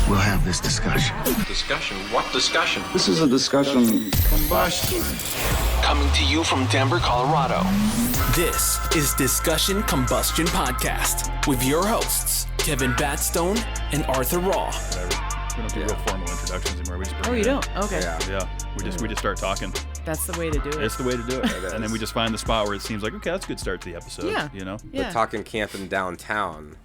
we'll have this discussion. Discussion? What discussion? This is a discussion combustion. Coming to you from Denver, Colorado. This is Discussion Combustion Podcast with your hosts, Kevin Batstone and Arthur Raw. We don't do real formal introductions anymore. We just bring you don't? Okay. Yeah. We just start talking. That's the way to do it. It's the way to do it. And then we just find the spot where it seems like, okay, that's a good start to the episode. Yeah. You know? Yeah. But talking camping downtown.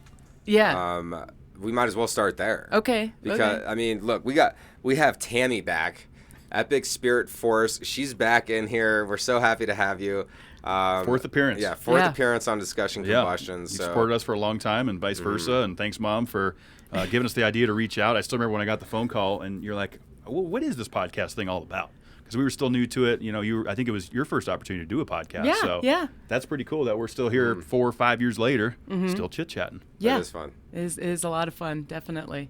Yeah. We might as well start there. Okay. Because I mean, look, we have Tammy back. Epic Spirit Force. She's back in here. We're so happy to have you. Fourth appearance. Yeah, fourth appearance on Discussion Combustion. You so. supported us for a long time and vice versa. And thanks, Mom, for giving us the idea to reach out. I still remember when I got the phone call and you're like, well, what is this podcast thing all about? Because we were still new to it. You know, I think it was your first opportunity to do a podcast. Yeah, so yeah. That's pretty cool that we're still here 4 or 5 years later, still chit-chatting. Yeah. That is fun. It is a lot of fun, definitely.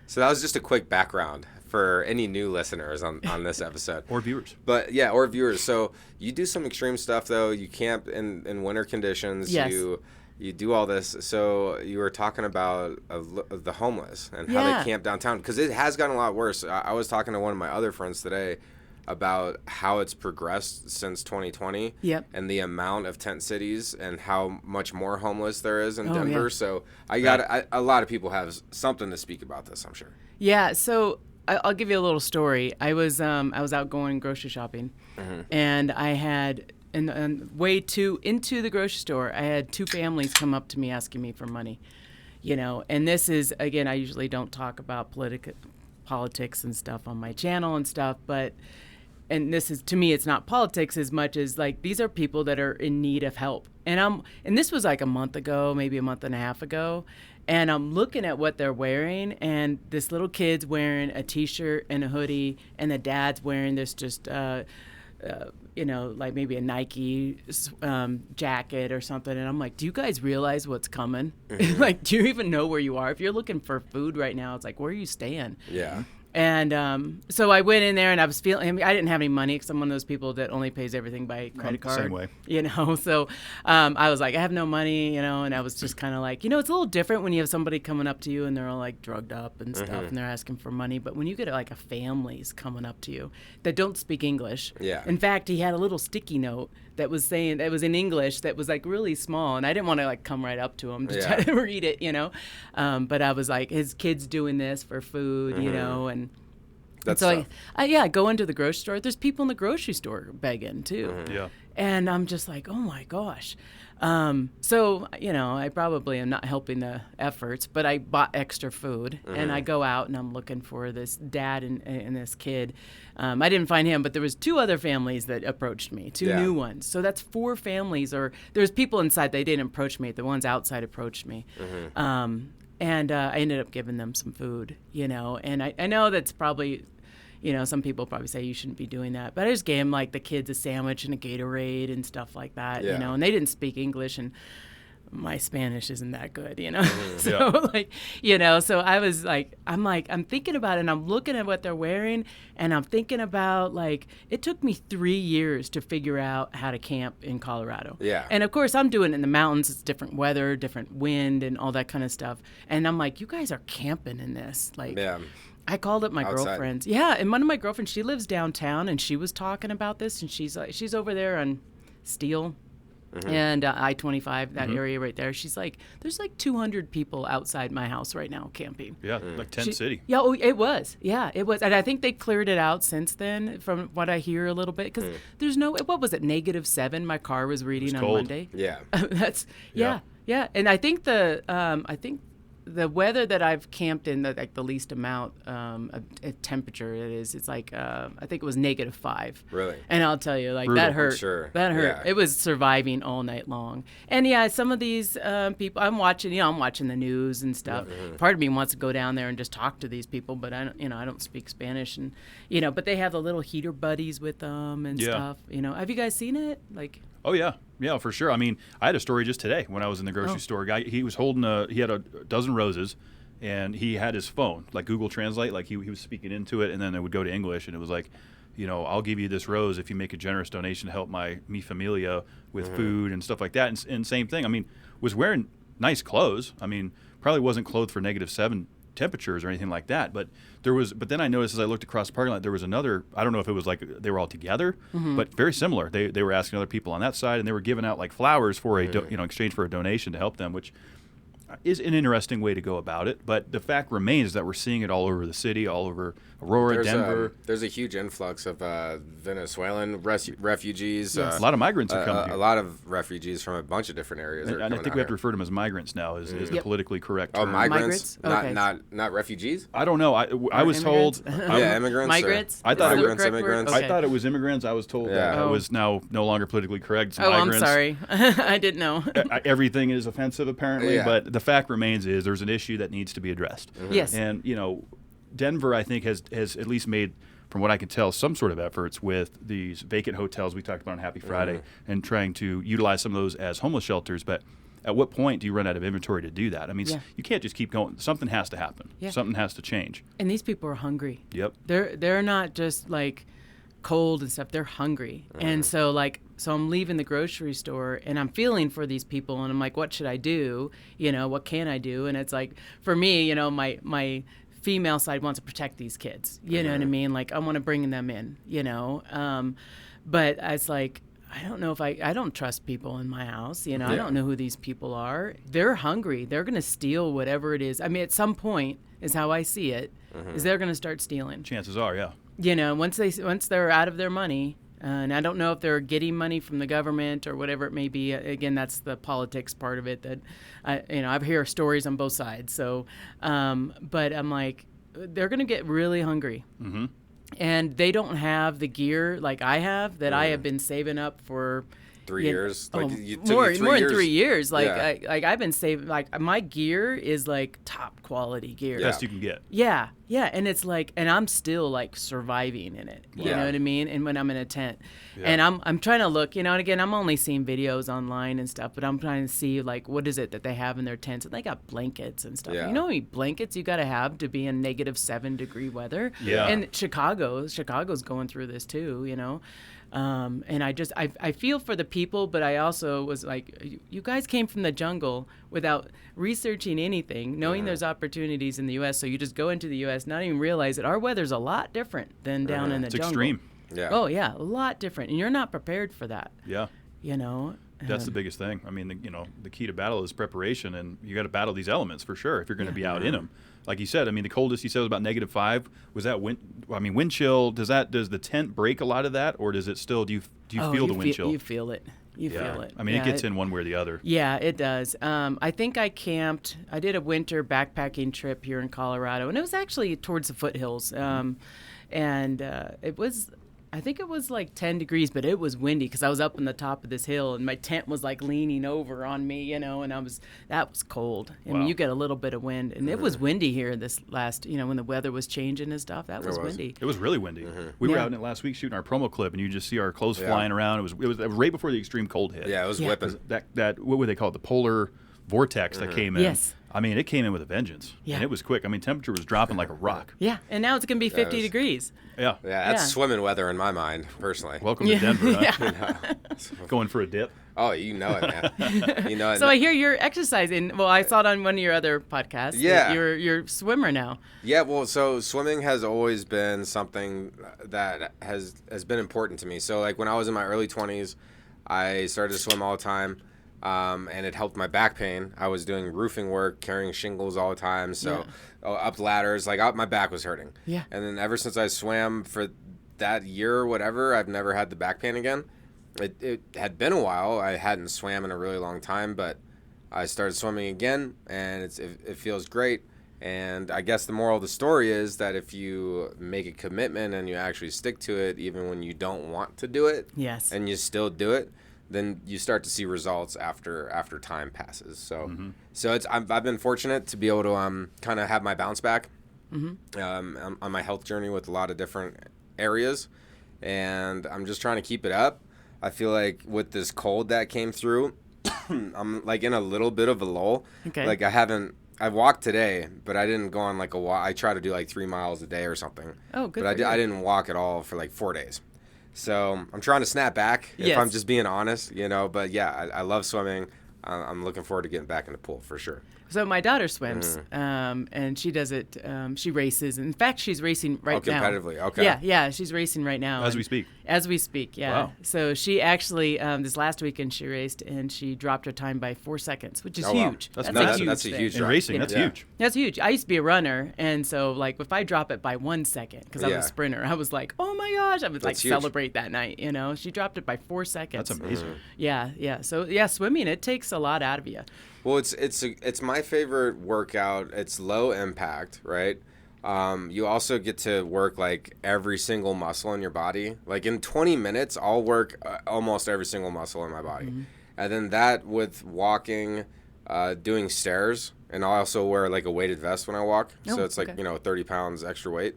So that was just a quick background for any new listeners on this episode. Or viewers. But yeah, or viewers. So you do some extreme stuff though. You camp in winter conditions. Yes. You do all this. So you were talking about the homeless and how they camp downtown because it has gotten a lot worse. I was talking to one of my other friends today about how it's progressed since 2020 and the amount of tent cities and how much more homeless there is in Denver. Yeah. So a lot of people have something to speak about this, I'm sure. Yeah. So I'll give you a little story. I was out going grocery shopping, and I had and way into the grocery store, I had 2 families come up to me asking me for money, you know. And this is, again, I usually don't talk about politics and stuff on my channel and stuff, but. And this is, to me, it's not politics as much as like these are people that are in need of help. And this was like a month ago, maybe a month and a half ago. And I'm looking at what they're wearing, and this little kid's wearing a T-shirt and a hoodie, and the dad's wearing this just, like maybe a Nike jacket or something. And I'm like, do you guys realize what's coming? Like, do you even know where you are? If you're looking for food right now, it's like, where are you staying? Yeah. And so I went in there and I was feeling, I mean, I didn't have any money because I'm one of those people that only pays everything by credit card. Same way. You know, so I was like, I have no money, you know, and I was just kind of like, you know, it's a little different when you have somebody coming up to you and they're all like drugged up and stuff and they're asking for money. But when you get like a family's coming up to you that don't speak English. Yeah. In fact, he had a little sticky note that was saying, that was in English that was like really small. And I didn't want to like come right up to him to try to read it, you know. But I was like, his kid's doing this for food, you know, and so I go into the grocery store. There's people in the grocery store begging too. Yeah. And I'm just like, oh my gosh. So, you know, I probably am not helping the efforts, but I bought extra food and I go out and I'm looking for this dad and this kid. I didn't find him, but there was 2 other families that approached me, 2 new ones. So that's 4 families, or there's people inside. They didn't approach me. The ones outside approached me. And I ended up giving them some food, you know. And I know that's probably, you know, some people probably say you shouldn't be doing that. But I just gave them, like, the kids a sandwich and a Gatorade and stuff like that, you know. And they didn't speak English, and my Spanish isn't that good, you know. Like, you know, so I was like, I'm thinking about it, and I'm looking at what they're wearing, and I'm thinking about, like, it took me 3 years to figure out how to camp in Colorado. Yeah. And of course, I'm doing it in the mountains. It's different weather, different wind, and all that kind of stuff. And I'm like, you guys are camping in this. Like, I called up my girlfriends. Yeah, and one of my girlfriends, she lives downtown, and she was talking about this, and she's like, she's over there on Steele. And I-25, that area right there. She's like, there's like 200 people outside my house right now camping. Yeah, like tent city. Yeah, it was. Yeah, it was. And I think they cleared it out since then, from what I hear a little bit. Because there's no, what was it, -7? My car was reading on Monday. Yeah. That's, yeah. And I think the weather that I've camped in, the least amount of temperature it is, it's like, I think it was -5. Really? And I'll tell you, like, Brutal. that hurt. Sure. That hurt. Yeah. It was surviving all night long. And yeah, some of these people, I'm watching the news and stuff. Part of me wants to go down there and just talk to these people, but I don't speak Spanish, and, you know, but they have the little heater buddies with them and stuff. You know, have you guys seen it? Like, Oh, yeah. Yeah, for sure. I mean, I had a story just today when I was in the grocery store. Guy, he was holding he had a dozen roses, and he had his phone, like Google Translate, like he was speaking into it, and then it would go to English, and it was like, you know, I'll give you this rose if you make a generous donation to help mi familia with food and stuff like that. And same thing. I mean, was wearing nice clothes. I mean, probably wasn't clothed for -7 temperatures or anything like that. But then I noticed as I looked across the parking lot, there was another. I don't know if it was like they were all together, but very similar. They were asking other people on that side, and they were giving out like flowers for exchange for a donation to help them, which is an interesting way to go about it. But the fact remains that we're seeing it all over the city, all over Aurora, Denver. There's a huge influx of Venezuelan refugees. A lot of migrants have come here. A lot of refugees from a bunch of different areas. And I think we have to refer to them as migrants now, is the politically correct term. Oh, migrants? Okay. Not refugees? I don't know. I was told. Immigrants. Migrants? I thought immigrants. Okay. I thought it was immigrants. I was told that it was now no longer politically correct. It's migrants. I'm sorry. I didn't know. Everything is offensive, apparently. Yeah. But the fact remains is there's an issue that needs to be addressed. Yes. And, Denver, I think, has at least made, from what I can tell, some sort of efforts with these vacant hotels we talked about on Happy Friday and trying to utilize some of those as homeless shelters. But at what point do you run out of inventory to do that? I mean, you can't just keep going. Something has to happen. Yeah. Something has to change. And these people are hungry. Yep. They're not just like cold and stuff. They're hungry. And so I'm leaving the grocery store and I'm feeling for these people and I'm like, what should I do? What can I do? And it's like, for me, my female side wants to protect these kids. You know what I mean? Like, I want to bring them in, but it's like, I don't know if I don't trust people in my house. I don't know who these people are. They're hungry. They're going to steal whatever it is. I mean, at some point is how I see it, is they're going to start stealing. Chances are, yeah. Once they're out of their money, and I don't know if they're getting money from the government or whatever it may be. Again, that's the politics part of it that, I hear stories on both sides. So, but I'm like, they're going to get really hungry. Mm-hmm. And they don't have the gear like I have that I have been saving up for 3 years. Like more you than 3 years. Like Yeah. I've been saving. Like my gear is like top quality gear. Best you can get. Yeah, and it's like, and I'm still like surviving in it. You know what I mean? And when I'm in a tent, and I'm trying to look, and again, I'm only seeing videos online and stuff, but I'm trying to see like what is it that they have in their tents, and they got blankets and stuff. Yeah. You know how many blankets you got to have to be in -7-degree weather? Yeah. And Chicago's going through this too. And I feel for the people, but I also was like, you guys came from the jungle without researching anything, knowing there's opportunities in the U.S. So you just go into the U.S., not even realize that our weather's a lot different than down in the jungle. It's extreme. Yeah. Oh yeah, a lot different, and you're not prepared for that. Yeah. That's the biggest thing. I mean, the key to battle is preparation, and you got to battle these elements for sure if you're going to be out in them. Like you said, I mean, the coldest you said was about -5. Was that wind chill? Does the tent break a lot of that, or does it still? Do you feel the wind chill? You feel it. You feel it. I mean, it gets in one way or the other. Yeah, it does. I think I did a winter backpacking trip here in Colorado, and it was actually towards the foothills. And it was, I think it was like 10 degrees, but it was windy because I was up on the top of this hill and my tent was like leaning over on me, and that was cold. I mean, you get a little bit of wind, and it was windy here this last, when the weather was changing and stuff. That was windy. It was really windy. We were out in it last week shooting our promo clip, and you just see our clothes flying around. It was right before the extreme cold hit. Yeah, it was whipping. That what would they call it? The polar vortex that came in. Yes. I mean, it came in with a vengeance. Yeah. And it was quick. I mean, temperature was dropping like a rock. Yeah, and now it's going to be 50 degrees. Yeah. Yeah, that's swimming weather in my mind, personally. Welcome to Denver, huh? Going for a dip. Oh, you know it, man. You know it. So I hear you're exercising. Well, I saw it on one of your other podcasts. Yeah. You're a swimmer now. Yeah, well, so swimming has always been something that has been important to me. So, like, when I was in my early 20s, I started to swim all the time. And it helped my back pain. I was doing roofing work, carrying shingles all the time, so up ladders, my back was hurting. Yeah. And then ever since I swam for that year or whatever, I've never had the back pain again. It had been a while. I hadn't swam in a really long time, but I started swimming again, and it feels great. And I guess the moral of the story is that if you make a commitment and you actually stick to it, even when you don't want to do it, yes, and you still do it, then you start to see results after time passes. So, I've been fortunate to be able to kind of have my bounce back on my health journey with a lot of different areas, and I'm just trying to keep it up. I feel like with this cold that came through, I'm like in a little bit of a lull. Okay. Like I walked today, but I didn't go on like a walk. I try to do like 3 miles a day or something. Oh, good. But I didn't walk at all for like 4 days. So I'm trying to snap back, if I'm just being honest, But yeah, I love swimming. I'm looking forward to getting back in the pool for sure. So my daughter swims, and she does it. She races. In fact, she's racing right now. Competitively, okay. Yeah, she's racing right now. As we speak. As we speak, yeah. Wow. So she actually, this last weekend she raced, and she dropped her time by 4 seconds, which is huge. That's a massive. huge That's a thing. huge In drop. racing, that's huge. That's huge. I used to be a runner, and so like if I drop it by 1 second, because I'm Yeah. a sprinter, I was like, oh my gosh, I would like That's huge. celebrate that night. She dropped it by 4 seconds. That's amazing. Yeah. So yeah, swimming, it takes a lot out of you. Well, it's my favorite workout. It's low impact, right? You also get to work like every single muscle in your body. Like in 20 minutes, I'll work almost every single muscle in my body. And then that with walking, doing stairs, and I also wear like a weighted vest when I walk. So it's like, okay. 30 pounds extra weight.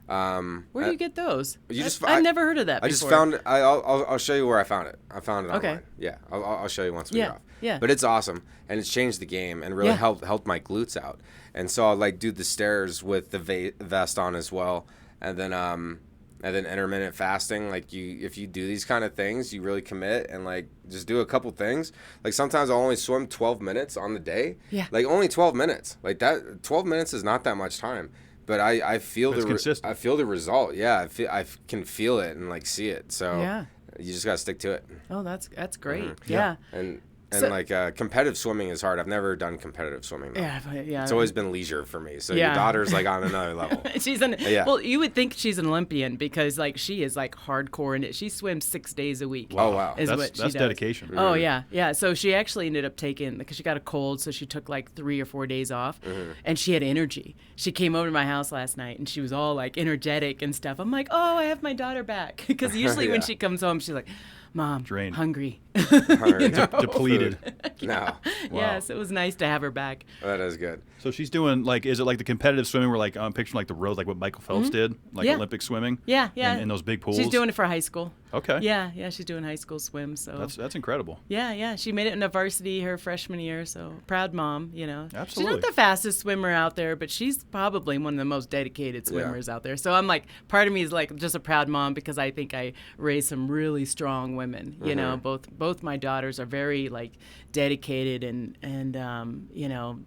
Where do you get those? I've I've never heard of that I before. just found it. I'll show you where I found it. I found it Okay. online. Yeah, I'll show you once we get off. Yeah. But it's awesome, and it's changed the game and really helped my glutes out. And so I'll like do the stairs with the vest on as well, and then intermittent fasting. Like if you do these kind of things, you really commit and like just do a couple things. Like sometimes I'll only swim 12 minutes on the day. Yeah. Like only 12 minutes. Like that 12 minutes is not that much time. But I feel consistent. I feel the result. Yeah, I can feel it and like see it. So Yeah. you just gotta stick to it. Oh, that's great. Yeah. And So- like competitive swimming is hard. I've never done competitive swimming though. Yeah. It's always been leisure for me. So Yeah. your daughter's like on another level. Yeah. Well, you would think she's an Olympian because like she is like hardcore in it. She swims 6 days a week. Oh, wow. Is That's what she does. dedication. Oh yeah. So she actually ended up taking because she got a cold, so she took like 3 or 4 days off, and she had energy. She came over to my house last night and she was all like energetic and stuff. I'm like, oh, I have my daughter back because usually when Yeah. she comes home, she's like, Mom, Drained. hungry. Hungry. Depleted. No. Yes, it was nice to have her back. That is good. So she's doing like, is it like the competitive swimming where like I'm picturing like the road, like what Michael Phelps did, like Yeah. Olympic swimming? Yeah. In those big pools. She's doing it for high school. Okay. Yeah, she's doing high school swim. So That's incredible. yeah, she made it into varsity her freshman year. So proud mom, Absolutely. She's not the fastest swimmer out there, but she's probably one of the most dedicated swimmers out there. So I'm like, part of me is like just a proud mom because I think I raised some really strong women. Both my daughters are very like dedicated and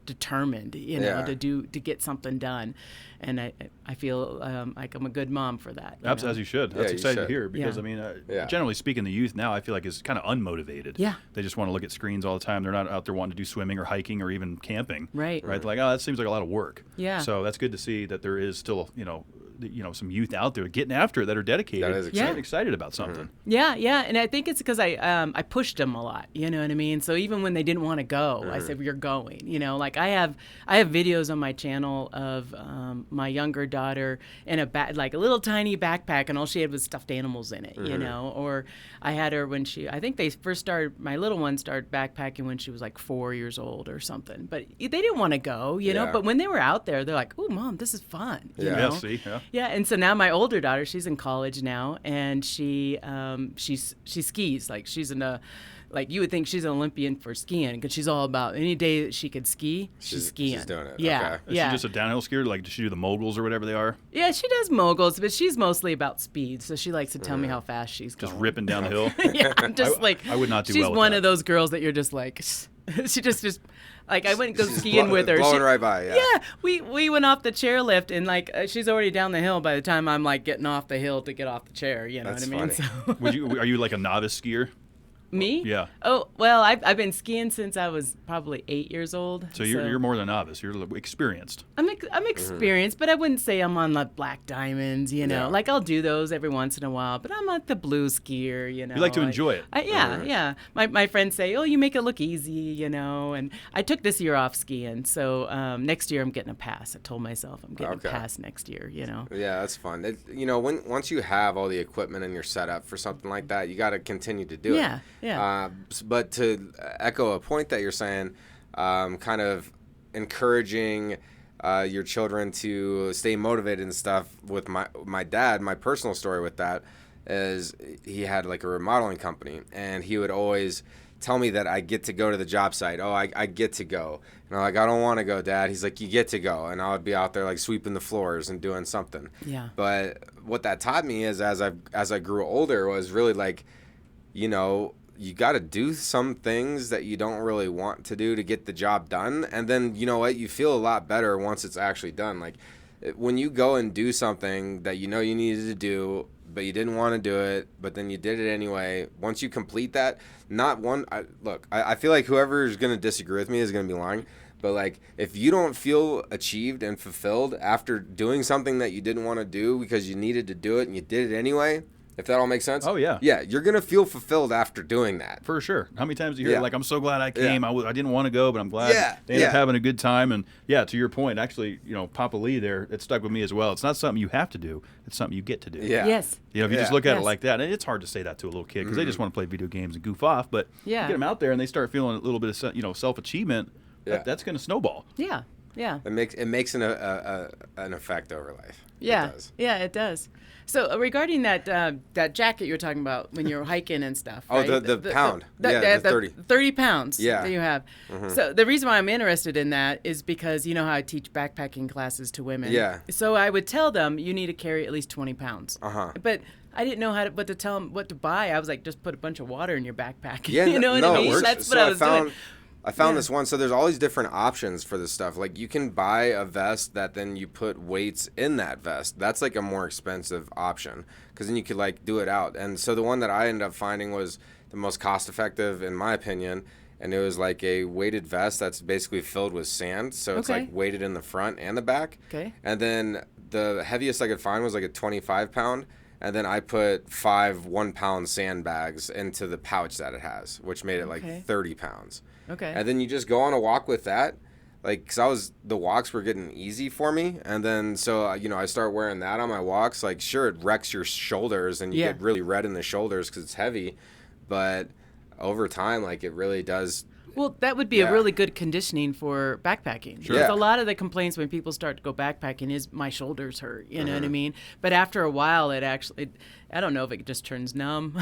determined. To get something done, and I feel like I'm a good mom for that. As you should. That's you exciting to should. hear because Yeah. I mean, Yeah. generally speaking, the youth now I feel like is kind of unmotivated. Yeah. They just want to look at screens all the time. They're not out there wanting to do swimming or hiking or even camping. Right. Right. They're like, oh, that seems like a lot of work. Yeah. So that's good to see that there is still some youth out there getting after it that are dedicated. That is exciting. and excited about something. Yeah, and I think it's because I pushed them a lot. You know what I mean? So even when they didn't want to go, I said, "You're going." Like I have videos on my channel of my younger daughter in a little tiny backpack, and all she had was stuffed animals in it. Or I had her when I think they first started. My little one started backpacking when she was like 4 years old or something. But they didn't want to go. Yeah. But when they were out there, they're like, "Oh, Mom, this is fun." You Yeah. know? Yeah. See. Yeah. Yeah, and so now my older daughter, she's in college now, and she skis. Like she's you would think she's an Olympian for skiing because she's all about any day that she could ski, she's skiing. She's doing it. Yeah, Okay. Is she just a downhill skier? Like, does she do the moguls or whatever they are? Yeah, she does moguls, but she's mostly about speed. So she likes to tell me how fast she's going. Just ripping down the hill? Yeah, I'm just I would not do she's well with one that. of those girls that you're just like, she just like I went and go skiing with her. Blowing right by. Yeah. Yeah, we went off the chairlift and like she's already down the hill by the time I'm like getting off the hill to get off the chair. You know That's what I mean? funny. So Are you like a novice skier? me? Yeah. Oh well, I've been skiing since I was probably 8 years old. So you're more than a novice. You're experienced. I'm experienced, but I wouldn't say I'm on the black diamonds. Yeah. Like I'll do those every once in a while, but I'm not the blue skier. You like to enjoy it. Yeah. My friends say, "Oh, you make it look easy," and I took this year off skiing, so next year I'm getting a pass. I told myself I'm getting a pass next year. Yeah, that's fun. Once you have all the equipment and you're set up for something like that, you got to continue to do it. Yeah. But to echo a point that you're saying, kind of encouraging your children to stay motivated and stuff. With my dad, my personal story with that is he had like a remodeling company, and he would always tell me that I get to go to the job site. Oh, I get to go. And I'm like, I don't want to go, Dad. He's like, you get to go. And I would be out there like sweeping the floors and doing something. Yeah. But what that taught me is as I grew older was really like, you got to do some things that you don't really want to do to get the job done. And then, you know what, you feel a lot better once it's actually done. Like when you go and do something that you know you needed to do, but you didn't want to do it, but then you did it anyway. Once you complete that, I feel like whoever is going to disagree with me is going to be lying. But, like, if you don't feel achieved and fulfilled after doing something that you didn't want to do because you needed to do it and you did it anyway, if that all makes sense. Oh, yeah. Yeah, you're going to feel fulfilled after doing that. For sure. How many times do you hear, like, I'm so glad I came. Yeah. I didn't want to go, but I'm glad they ended up having a good time. And, yeah, to your point, actually, you know, Papa Lee there, it stuck with me as well. It's not something you have to do. It's something you get to do. Yeah. Yes. You know, if you just look at it like that, and it's hard to say that to a little kid because they just want to play video games and goof off. But you get them out there and they start feeling a little bit of, you know, self-achievement. That's going to snowball. Yeah. Yeah. It makes an effect over life. Yeah. It does. Yeah, it does. So regarding that jacket you were talking about when you were hiking and stuff. Oh, right? the pound. The 30. 30 pounds that you have. Mm-hmm. So the reason why I'm interested in that is because you know how I teach backpacking classes to women. Yeah. So I would tell them you need to carry at least 20 pounds. Uh-huh. But I didn't know what to tell them what to buy. I was like, just put a bunch of water in your backpack. Yeah, you know what I mean? It works. That's what I was doing. I found this one. So there's all these different options for this stuff. Like you can buy a vest that then you put weights in that vest. That's like a more expensive option because then you could like do it out. And so the one that I ended up finding was the most cost effective in my opinion. And it was like a weighted vest that's basically filled with sand. So it's like weighted in the front and the back. Okay. And then the heaviest I could find was like a 25 pound. And then I put 5 1-pound sandbags into the pouch that it has, which made it like 30 pounds. Okay. And then you just go on a walk with that, like, because the walks were getting easy for me. And then, so, you know, I start wearing that on my walks. Like, sure, it wrecks your shoulders and you get really red in the shoulders because it's heavy. But over time, like, it really does. Well, that would be a really good conditioning for backpacking. Sure. Because a lot of the complaints when people start to go backpacking is my shoulders hurt, you know what I mean? But after a while, it actually, I don't know if it just turns numb,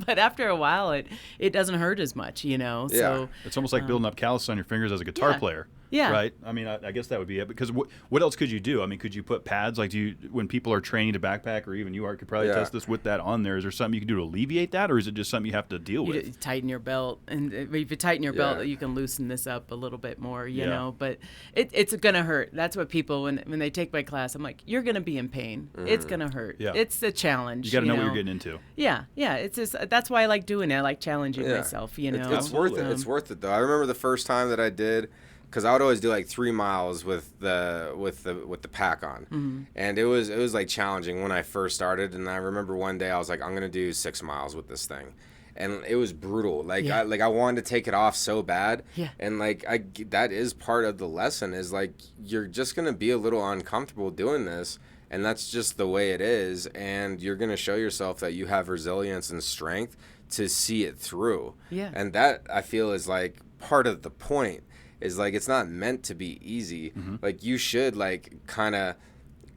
but after a while, it doesn't hurt as much, you know? Yeah. So It's almost like building up calluses on your fingers as a guitar player. Yeah. Right? I mean, I guess that would be it. Because what else could you do? I mean, could you put pads? Like, when people are training to backpack, or even you, Art, could probably test this with that on there. Is there something you can do to alleviate that, or is it just something you have to deal with? You tighten your belt, and if you tighten your belt, you can loosen this up a little bit more, you know. But it's gonna hurt. That's what people when they take my class, I'm like, you're gonna be in pain. It's gonna hurt. Yeah. It's a challenge. You got to know what you're getting into. Yeah. It's just that's why I like doing it. I like challenging myself. You know, It's worth it. It's worth it though. I remember the first time that I did. Because I would always do like 3 miles with the pack on, and it was like challenging when I first started. And I remember one day I was like, I'm gonna do 6 miles with this thing, and it was brutal. Like I wanted to take it off so bad, and like that is part of the lesson is like you're just gonna be a little uncomfortable doing this, and that's just the way it is. And you're gonna show yourself that you have resilience and strength to see it through. Yeah, and that I feel is like part of the point. Is like it's not meant to be easy. Like you should like kind of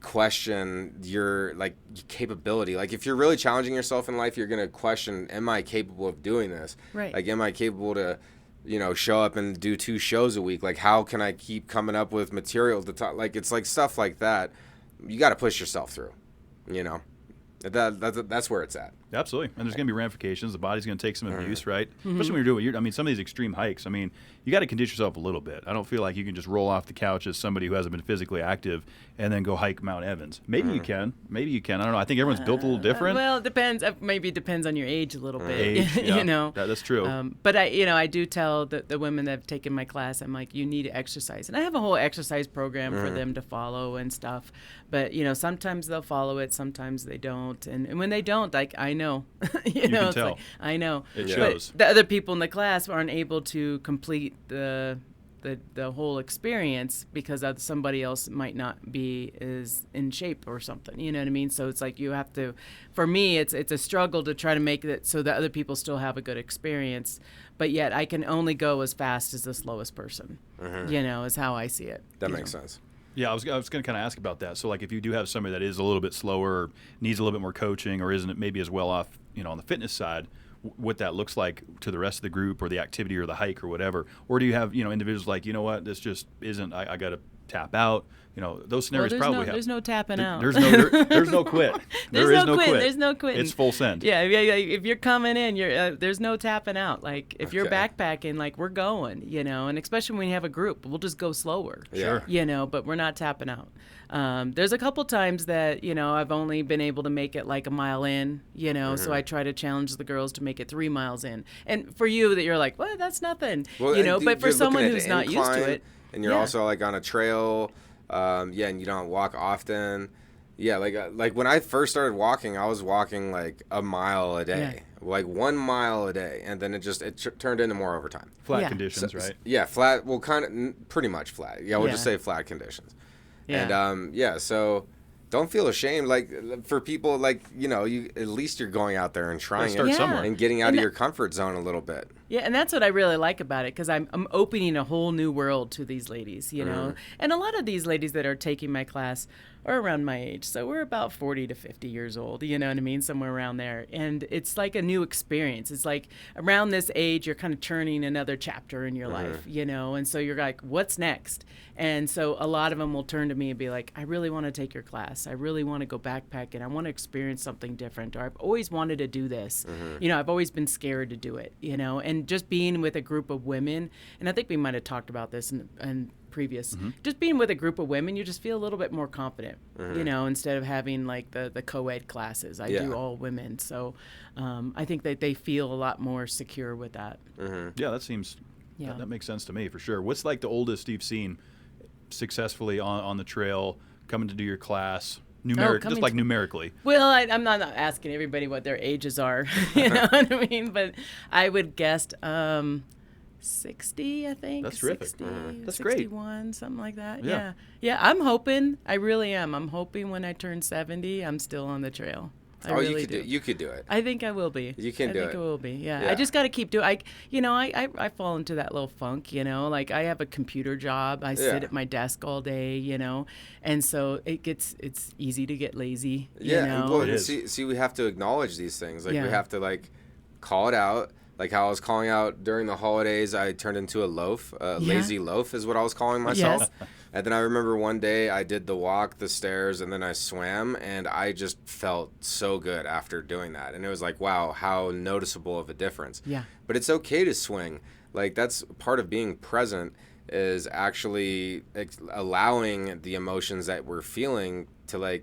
question your like capability. Like if you're really challenging yourself in life, you're gonna question, am I capable of doing this? Right. Like am I capable to, you know, show up and do 2 shows a week? Like how can I keep coming up with material to talk? Like it's like stuff like that. You got to push yourself through. You know, that's where it's at. Absolutely. And there's going to be ramifications. The body's going to take some abuse, right? Especially when you're doing, some of these extreme hikes, I mean, you got to condition yourself a little bit. I don't feel like you can just roll off the couch as somebody who hasn't been physically active and then go hike Mount Evans. Maybe you can. Maybe you can. I don't know. I think everyone's built a little different. Well, it depends. Maybe it depends on your age a little bit. Age, you know. That's true. But I do tell the women that have taken my class, I'm like, you need to exercise. And I have a whole exercise program for them to follow and stuff. But, sometimes they'll follow it. Sometimes they don't. And when they don't, like, I know. you know, can it's tell. like, I know. It shows. But the other people in the class aren't able to complete the whole experience because somebody else might not be as in shape or something. You know what I mean? So it's like you have to. For me, it's a struggle to try to make it so that other people still have a good experience, but yet I can only go as fast as the slowest person. Is how I see it. That makes sense. Yeah, I was going to kind of ask about that. So, like, if you do have somebody that is a little bit slower, or needs a little bit more coaching, or isn't maybe as well off, on the fitness side, what that looks like to the rest of the group, or the activity, or the hike, or whatever, or do you have individuals like, this just isn't. I got to tap out. Those scenarios probably happen. There's no tapping out. There's no quit. There's no quit. It's full send. Yeah. If you're coming in, there's no tapping out. Like if you're backpacking, like we're going, and especially when you have a group, we'll just go slower. Sure. But we're not tapping out. There's a couple times that I've only been able to make it like a mile in, so I try to challenge the girls to make it 3 miles in. And for you, that you're like, well, that's nothing, but for someone who's not used to it, and you're also like on a trail. And you don't walk often. Yeah, like when I first started walking, I was walking like a mile a day, like 1 mile a day, and then it turned into more over time. Flat conditions, right? Yeah, flat. Well, pretty much flat. Yeah, we'll just say flat conditions. Yeah. And so don't feel ashamed. Like for people, like you at least you're going out there and trying start somewhere and getting out of your comfort zone a little bit. Yeah, and that's what I really like about it, because I'm opening a whole new world to these ladies, And a lot of these ladies that are taking my class are around my age. So we're about 40 to 50 years old, you know what I mean? Somewhere around there. And it's like a new experience. It's like around this age, you're kind of turning another chapter in your life, And so you're like, what's next? And so a lot of them will turn to me and be like, I really want to take your class. I really want to go backpacking. I want to experience something different. Or I've always wanted to do this. I've always been scared to do it, And just being with a group of women, and I think we might have talked about this in previous, just being with a group of women, you just feel a little bit more confident, instead of having like the co-ed classes. I do all women. So I think that they feel a lot more secure with that. Yeah, that seems, that makes sense to me for sure. What's like the oldest you've seen successfully on the trail coming to do your class? Just like numerically. Well, I'm not asking everybody what their ages are, you know what I mean? But I would guess 60, I think. That's terrific. 60, That's 61, great. something like that. Yeah. Yeah, I'm hoping. I really am. I'm hoping when I turn 70, I'm still on the trail. I really do. You could do it. I think I will be. You can do it. I think I will be. Yeah. Yeah. I just got to keep doing. I fall into that little funk. Like I have a computer job. I sit at my desk all day. And so it's easy to get lazy. Yeah. You Well, It is. see, we have to acknowledge these things. Like we Yeah. have to call it out. Like how I was calling out during the holidays, I turned into a loaf. Lazy loaf is what I was calling myself. Yes. And then I remember one day I did the walk, the stairs, and then I swam, and I just felt so good after doing that. And it was like, wow, how noticeable of a difference. Yeah. But it's okay to swing. Like that's part of being present, is actually allowing the emotions that we're feeling to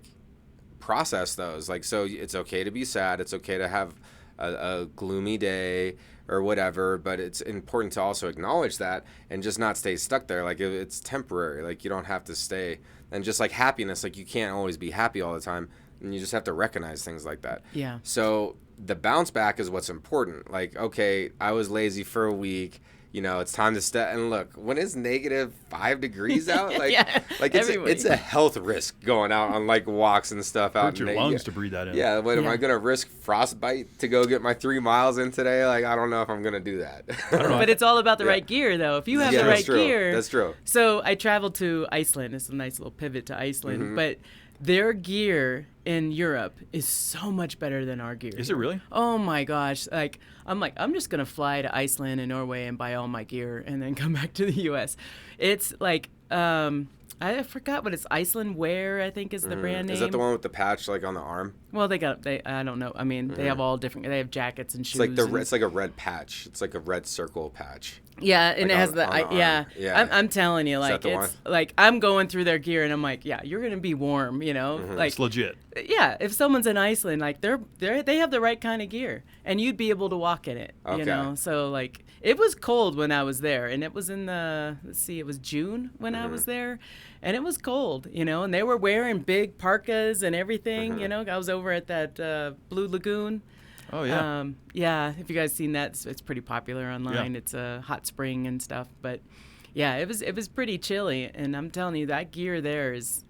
process those. So it's okay to be sad. It's okay to have a gloomy day or whatever, but it's important to also acknowledge that and just not stay stuck there. It's temporary. You don't have to stay. And just like happiness, you can't always be happy all the time, and you just have to recognize things like that. Yeah. So the bounce back is what's important. Okay, I was lazy for a week. It's time to step. And look, when it's -5 degrees out, it's a health risk going out on walks and stuff out. Hurt your lungs to breathe that in. Yeah, am I going to risk frostbite to go get my 3 miles in today? I don't know if I'm going to do that. But it's all about the right gear, though. If you have the right gear. That's true. So I traveled to Iceland. It's a nice little pivot to Iceland. But their gear in Europe is so much better than our gear. Is it really? Oh my gosh. I'm just going to fly to Iceland and Norway and buy all my gear and then come back to the US. It's I forgot what it's, Iceland Wear, I think is the brand name. Is that the one with the patch on the arm? Well, I don't know. I mean, they have all different, they have jackets and shoes. It's like a red patch. It's like a red circle patch. Yeah, and it has the arm. Yeah. I'm telling you, that the it's I'm going through their gear and I'm like, yeah, you're gonna be warm, It's legit. Yeah, if someone's in Iceland, they have the right kind of gear, and you'd be able to walk in it, Okay. So it was cold when I was there, and it was in it was June when I was there, and it was cold, and they were wearing big parkas and everything, I was over at that Blue Lagoon. Oh yeah. Yeah, if you guys seen that, it's pretty popular online. Yeah. It's a hot spring and stuff, but yeah, it was pretty chilly, and I'm telling you, that gear there is,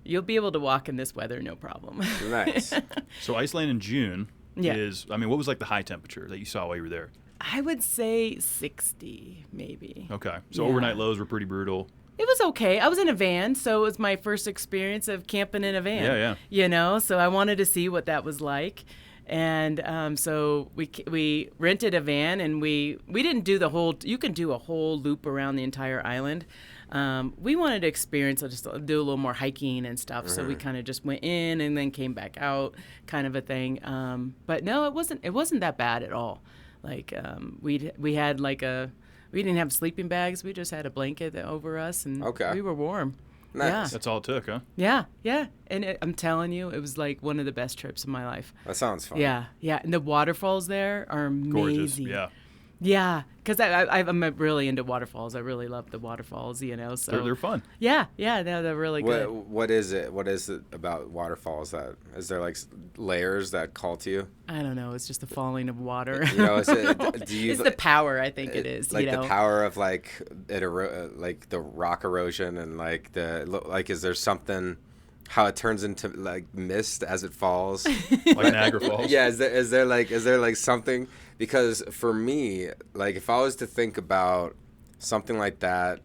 you'll be able to walk in this weather no problem. Nice. So Iceland in June Yeah. is, what was the high temperature that you saw while you were there? I would say 60 maybe. Okay. So Yeah. overnight lows were pretty brutal. It was okay. I was in a van, so it was my first experience of camping in a van. Yeah. So I wanted to see what that was like. And so we rented a van, and we didn't do the whole, you can do a whole loop around the entire island. we wanted to experience, just do a little more hiking and stuff. So we kind of just went in and then came back out, kind of a thing. But no, it wasn't that bad at all. Like we had like we didn't have sleeping bags. We just had a blanket over us, and we were warm. Nice. Yeah. That's all it took, huh? Yeah, yeah. And I'm telling you, it was like one of the best trips of my life. That sounds fun. Yeah, yeah. And the waterfalls there are amazing. Gorgeous. Yeah. Yeah, because I'm really into waterfalls. I really love the waterfalls, So They're fun. Yeah, yeah, they're really good. What is it? What is it about waterfalls that is there like layers that call to you? I don't know. It's just the falling of water. Is it? It's the power. I think it is. Like the power of like like the rock erosion and like is there something? How it turns into like mist as it falls, like Niagara Falls. Yeah, is there like something? Because for me, like if I was to think about something like that,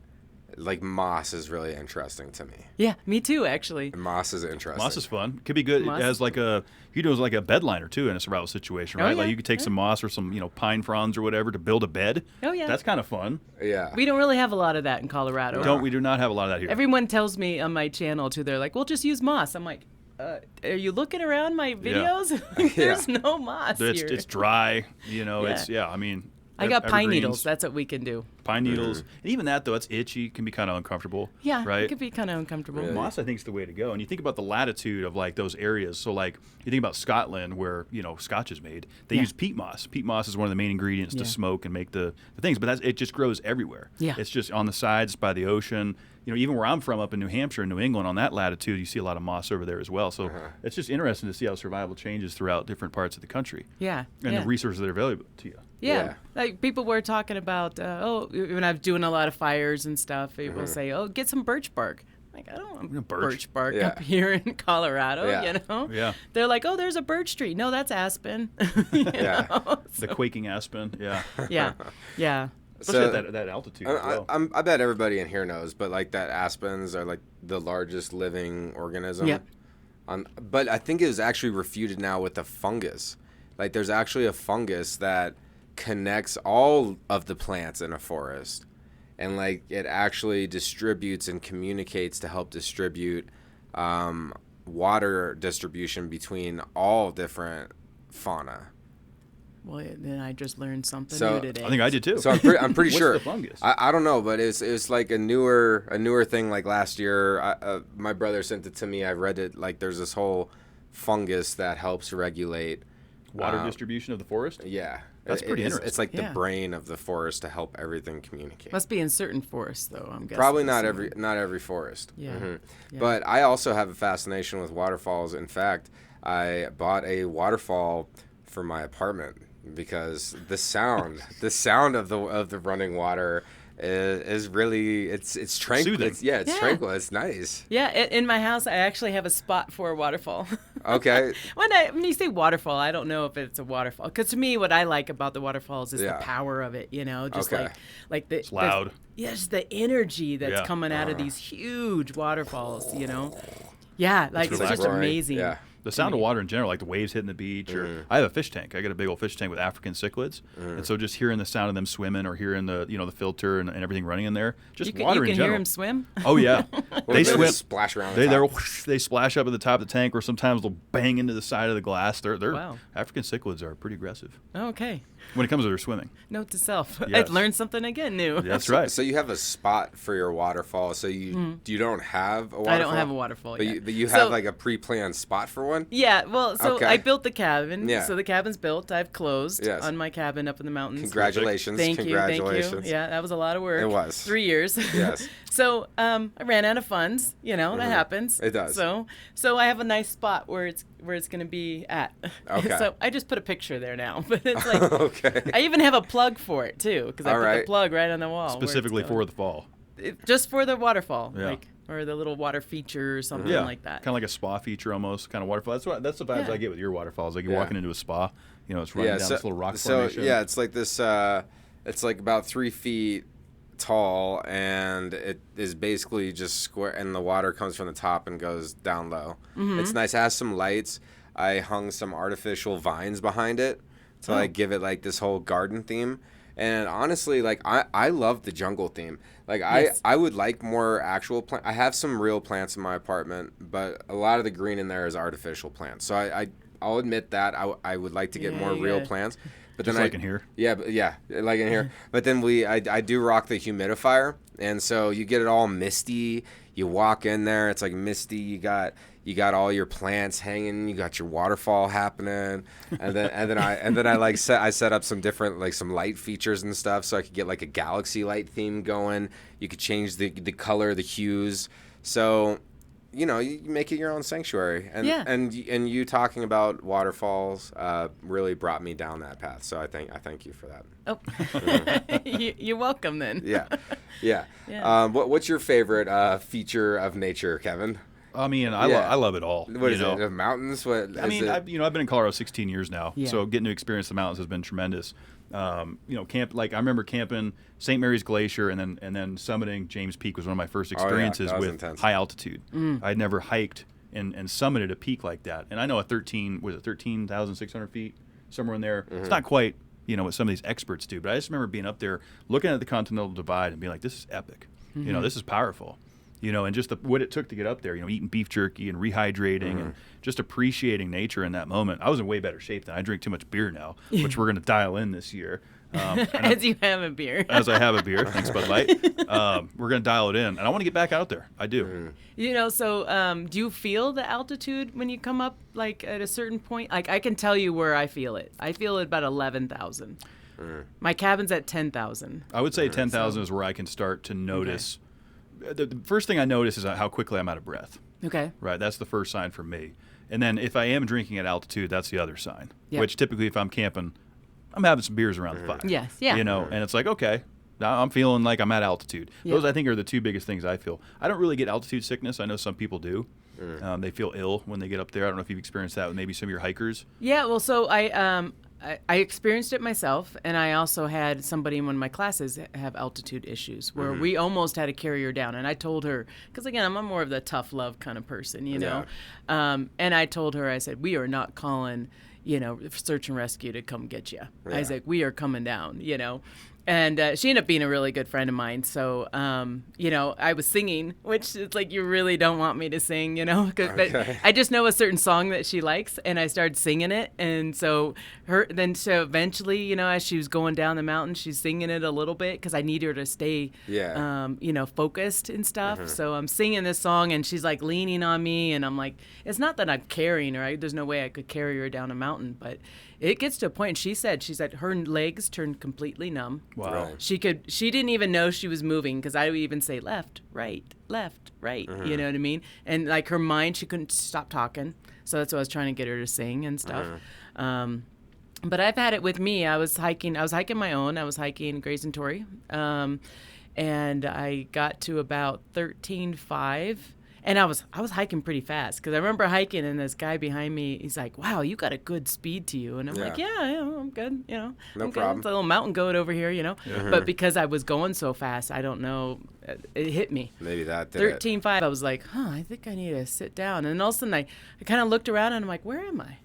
like moss is really interesting to me. Yeah, me too, actually. Moss is interesting. Moss is fun. Could be good as like a like a bed liner too in a survival situation, right? Yeah. Like you could take some moss or some pine fronds or whatever to build a bed. Oh yeah, that's kind of fun. Yeah, we don't really have a lot of that in Colorado. We do not have a lot of that here. Everyone tells me on my channel too. They're like, "Well, just use moss." I'm like, "Are you looking around my videos? There's no moss here. It's dry. It's I mean. I got pine evergreens. needles. That's what we can do. Pine needles. And even that, though, it's itchy. Can be kind of uncomfortable. Yeah, right? It could be kind of uncomfortable. Really? Moss, I think, is the way to go. And you think about the latitude of, like, those areas. So, like, you think about Scotland where, Scotch is made. They use peat moss. Peat moss is one of the main ingredients to smoke and make the things. But it just grows everywhere. Yeah. It's just on the sides by the ocean. Even where I'm from up in New Hampshire and New England, on that latitude, you see a lot of moss over there as well. So it's just interesting to see how survival changes throughout different parts of the country. Yeah. And the resources that are available to you. Yeah. Like people were talking about, when I was doing a lot of fires and stuff, people say, get some birch bark. Like, I don't want birch bark up here in Colorado, Yeah. They're like, there's a birch tree. No, that's aspen. The quaking aspen, yeah. Yeah. Especially at that altitude as well. I bet everybody in here knows, but like that aspens are like the largest living organism. Yep. But I think it was actually refuted now with a fungus. Like there's actually a fungus that connects all of the plants in a forest, and like it actually distributes and communicates to help distribute water distribution between all different fauna. Well, then I just learned something new today. I think I did too. So I'm pretty sure. What's the fungus? I don't know, but it's like a newer thing. Like last year, my brother sent it to me. I read it. Like there's this whole fungus that helps regulate water distribution of the forest. Yeah, that's pretty interesting. It's like the brain of the forest to help everything communicate. Must be in certain forests, though. I'm guessing. Probably not every forest. Yeah. Yeah. But I also have a fascination with waterfalls. In fact, I bought a waterfall for my apartment because the sound of the running water is really it's tranquil. Soothing. It's tranquil. It's nice. Yeah, in my house, I actually have a spot for a waterfall. Okay. When you say waterfall, I don't know if it's a waterfall. Because to me, what I like about the waterfalls is the power of it. Just like the it's loud. Yes, the energy that's coming out of these huge waterfalls. Yeah, like it's just amazing. Yeah. The sound of water in general, like the waves hitting the beach, or I have a fish tank. I got a big old fish tank with African cichlids, and so just hearing the sound of them swimming, or hearing the the filter and everything running in there, just water in general. You can hear them swim. Oh yeah, they swim. Splash around. They splash up at the top of the tank, or sometimes they'll bang into the side of the glass. They're wow. African cichlids are pretty aggressive. Okay. When it comes to their swimming. Note to self. Yes. I've learned something again new. That's right. So you have a spot for your waterfall. So you don't have a waterfall? I don't have a waterfall yet. But you have like a pre-planned spot for one? Yeah. Well, so Okay. I built the cabin. Yeah. So the cabin's built. I've closed on my cabin up in the mountains. Congratulations. Thank you. Congratulations. Yeah, that was a lot of work. It was. 3 years. Yes. So I ran out of funds. That happens. It does. So I have a nice spot where it's going to be at. Okay. So I just put a picture there now, but it's like okay. I even have a plug for it too, because I put the plug right on the wall. Specifically for the fall. Just for the waterfall, Yeah. or the little water feature or something like that. Kind of like a spa feature almost, kind of waterfall. That's the vibes I get with your waterfalls. Like you're walking into a spa, it's running down this little rock formation. So yeah, it's like this. It's like about 3 feet tall, and it is basically just square, and the water comes from the top and goes down low. It's nice. It has some lights. I hung some artificial vines behind it to like give it like this whole garden theme. And honestly, like I love the jungle theme. Like Yes. I would like more actual plant. I have some real plants in my apartment, but a lot of the green in there is artificial plants. So I'll admit that I would like to get more real plants. But Just then like in here. Yeah, like in here. But then I do rock the humidifier, and so you get it all misty. You walk in there, it's like misty. You got all your plants hanging. You got your waterfall happening, and then I set up some different like some light features and stuff, so I could get like a galaxy light theme going. You could change the color, the hues. So, you know, you make it your own sanctuary. And you talking about waterfalls really brought me down that path. So I thank you for that. Oh, you're welcome then. Yeah. What's your favorite feature of nature, Kevin? I mean, I love it all. What is it? The mountains? What? I mean, I've been in Colorado 16 years now, Yeah. so getting to experience the mountains has been tremendous. Camp, like I remember camping St. Mary's Glacier and then summiting James Peak was one of my first experiences with intense. high altitude. I'd never hiked and summited a peak like that. And I know 13,600 feet, somewhere in there. It's not quite, what some of these experts do, but I just remember being up there looking at the Continental Divide and being like, this is epic. This is powerful. And just what it took to get up there, eating beef jerky and rehydrating and just appreciating nature in that moment. I was in way better shape then. I drink too much beer now, which we're going to dial in this year. As you have a beer. As I have a beer. Thanks, Bud Light. We're going to dial it in. And I want to get back out there. I do. So do you feel the altitude when you come up, like, at a certain point? Like, I can tell you where I feel it. I feel it about 11,000. My cabin's at 10,000. I would say 10,000 is where I can start to notice. Okay. The first thing I notice is how quickly I'm out of breath. Okay. Right. That's the first sign for me. And then if I am drinking at altitude, that's the other sign. Yep. Which typically, if I'm camping, I'm having some beers around the fire. Yes. Yeah. And it's like, okay, now I'm feeling like I'm at altitude. Yep. Those, I think, are the two biggest things I feel. I don't really get altitude sickness. I know some people do. They feel ill when they get up there. I don't know if you've experienced that with maybe some of your hikers. Yeah. Well, so I experienced it myself, and I also had somebody in one of my classes have altitude issues where we almost had to carry her down. And I told her, because again, I'm more of the tough love kind of person, know. And I told her, I said, we are not calling, search and rescue to come get you. Yeah. I was like, we are coming down, And she ended up being a really good friend of mine. So, I was singing, which is like, you really don't want me to sing, But I just know a certain song that she likes, and I started singing it. And so eventually, as she was going down the mountain, she's singing it a little bit because I need her to stay, focused and stuff. So I'm singing this song, and she's like leaning on me, and I'm like, it's not that I'm carrying her. There's no way I could carry her down a mountain, but it gets to a point. She said her legs turned completely numb. Wow. Right. She didn't even know she was moving because I would even say left, right. You know what I mean? And like her mind, she couldn't stop talking. So that's what I was trying to get her to sing and stuff. But I've had it with me. I was hiking my own. I was hiking Grayson Torrey. And I got to about 13.5. And I was hiking pretty fast because I remember hiking, and this guy behind me, he's like, "Wow, you got a good speed to you." And I'm like, "Yeah, I'm good. No I'm problem. good. It's a little mountain goat over here, But because I was going so fast, I don't know, it hit me. Maybe that did 13.5. I was like, I think I need to sit down. And all of a sudden, I kind of looked around, and I'm like, where am I?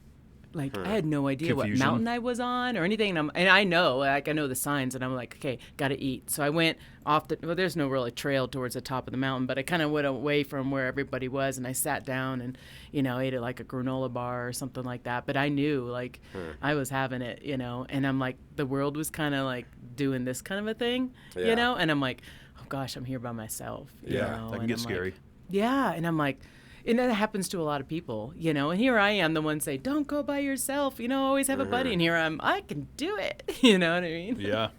Like, I had no idea Confusion. what mountain I was on or anything. And I know the signs, and I'm like, okay, got to eat. So I went off there's no really trail towards the top of the mountain, but I kind of went away from where everybody was, and I sat down and, ate it like a granola bar or something like that. But I knew, like, I was having it, and I'm like, the world was kind of like doing this kind of a thing, and I'm like, oh gosh, I'm here by myself. That can get scary. Like, yeah. And I'm like, and that happens to a lot of people, and here I am, the one say, don't go by yourself, always have a buddy. And here I can do it. You know what I mean? Yeah.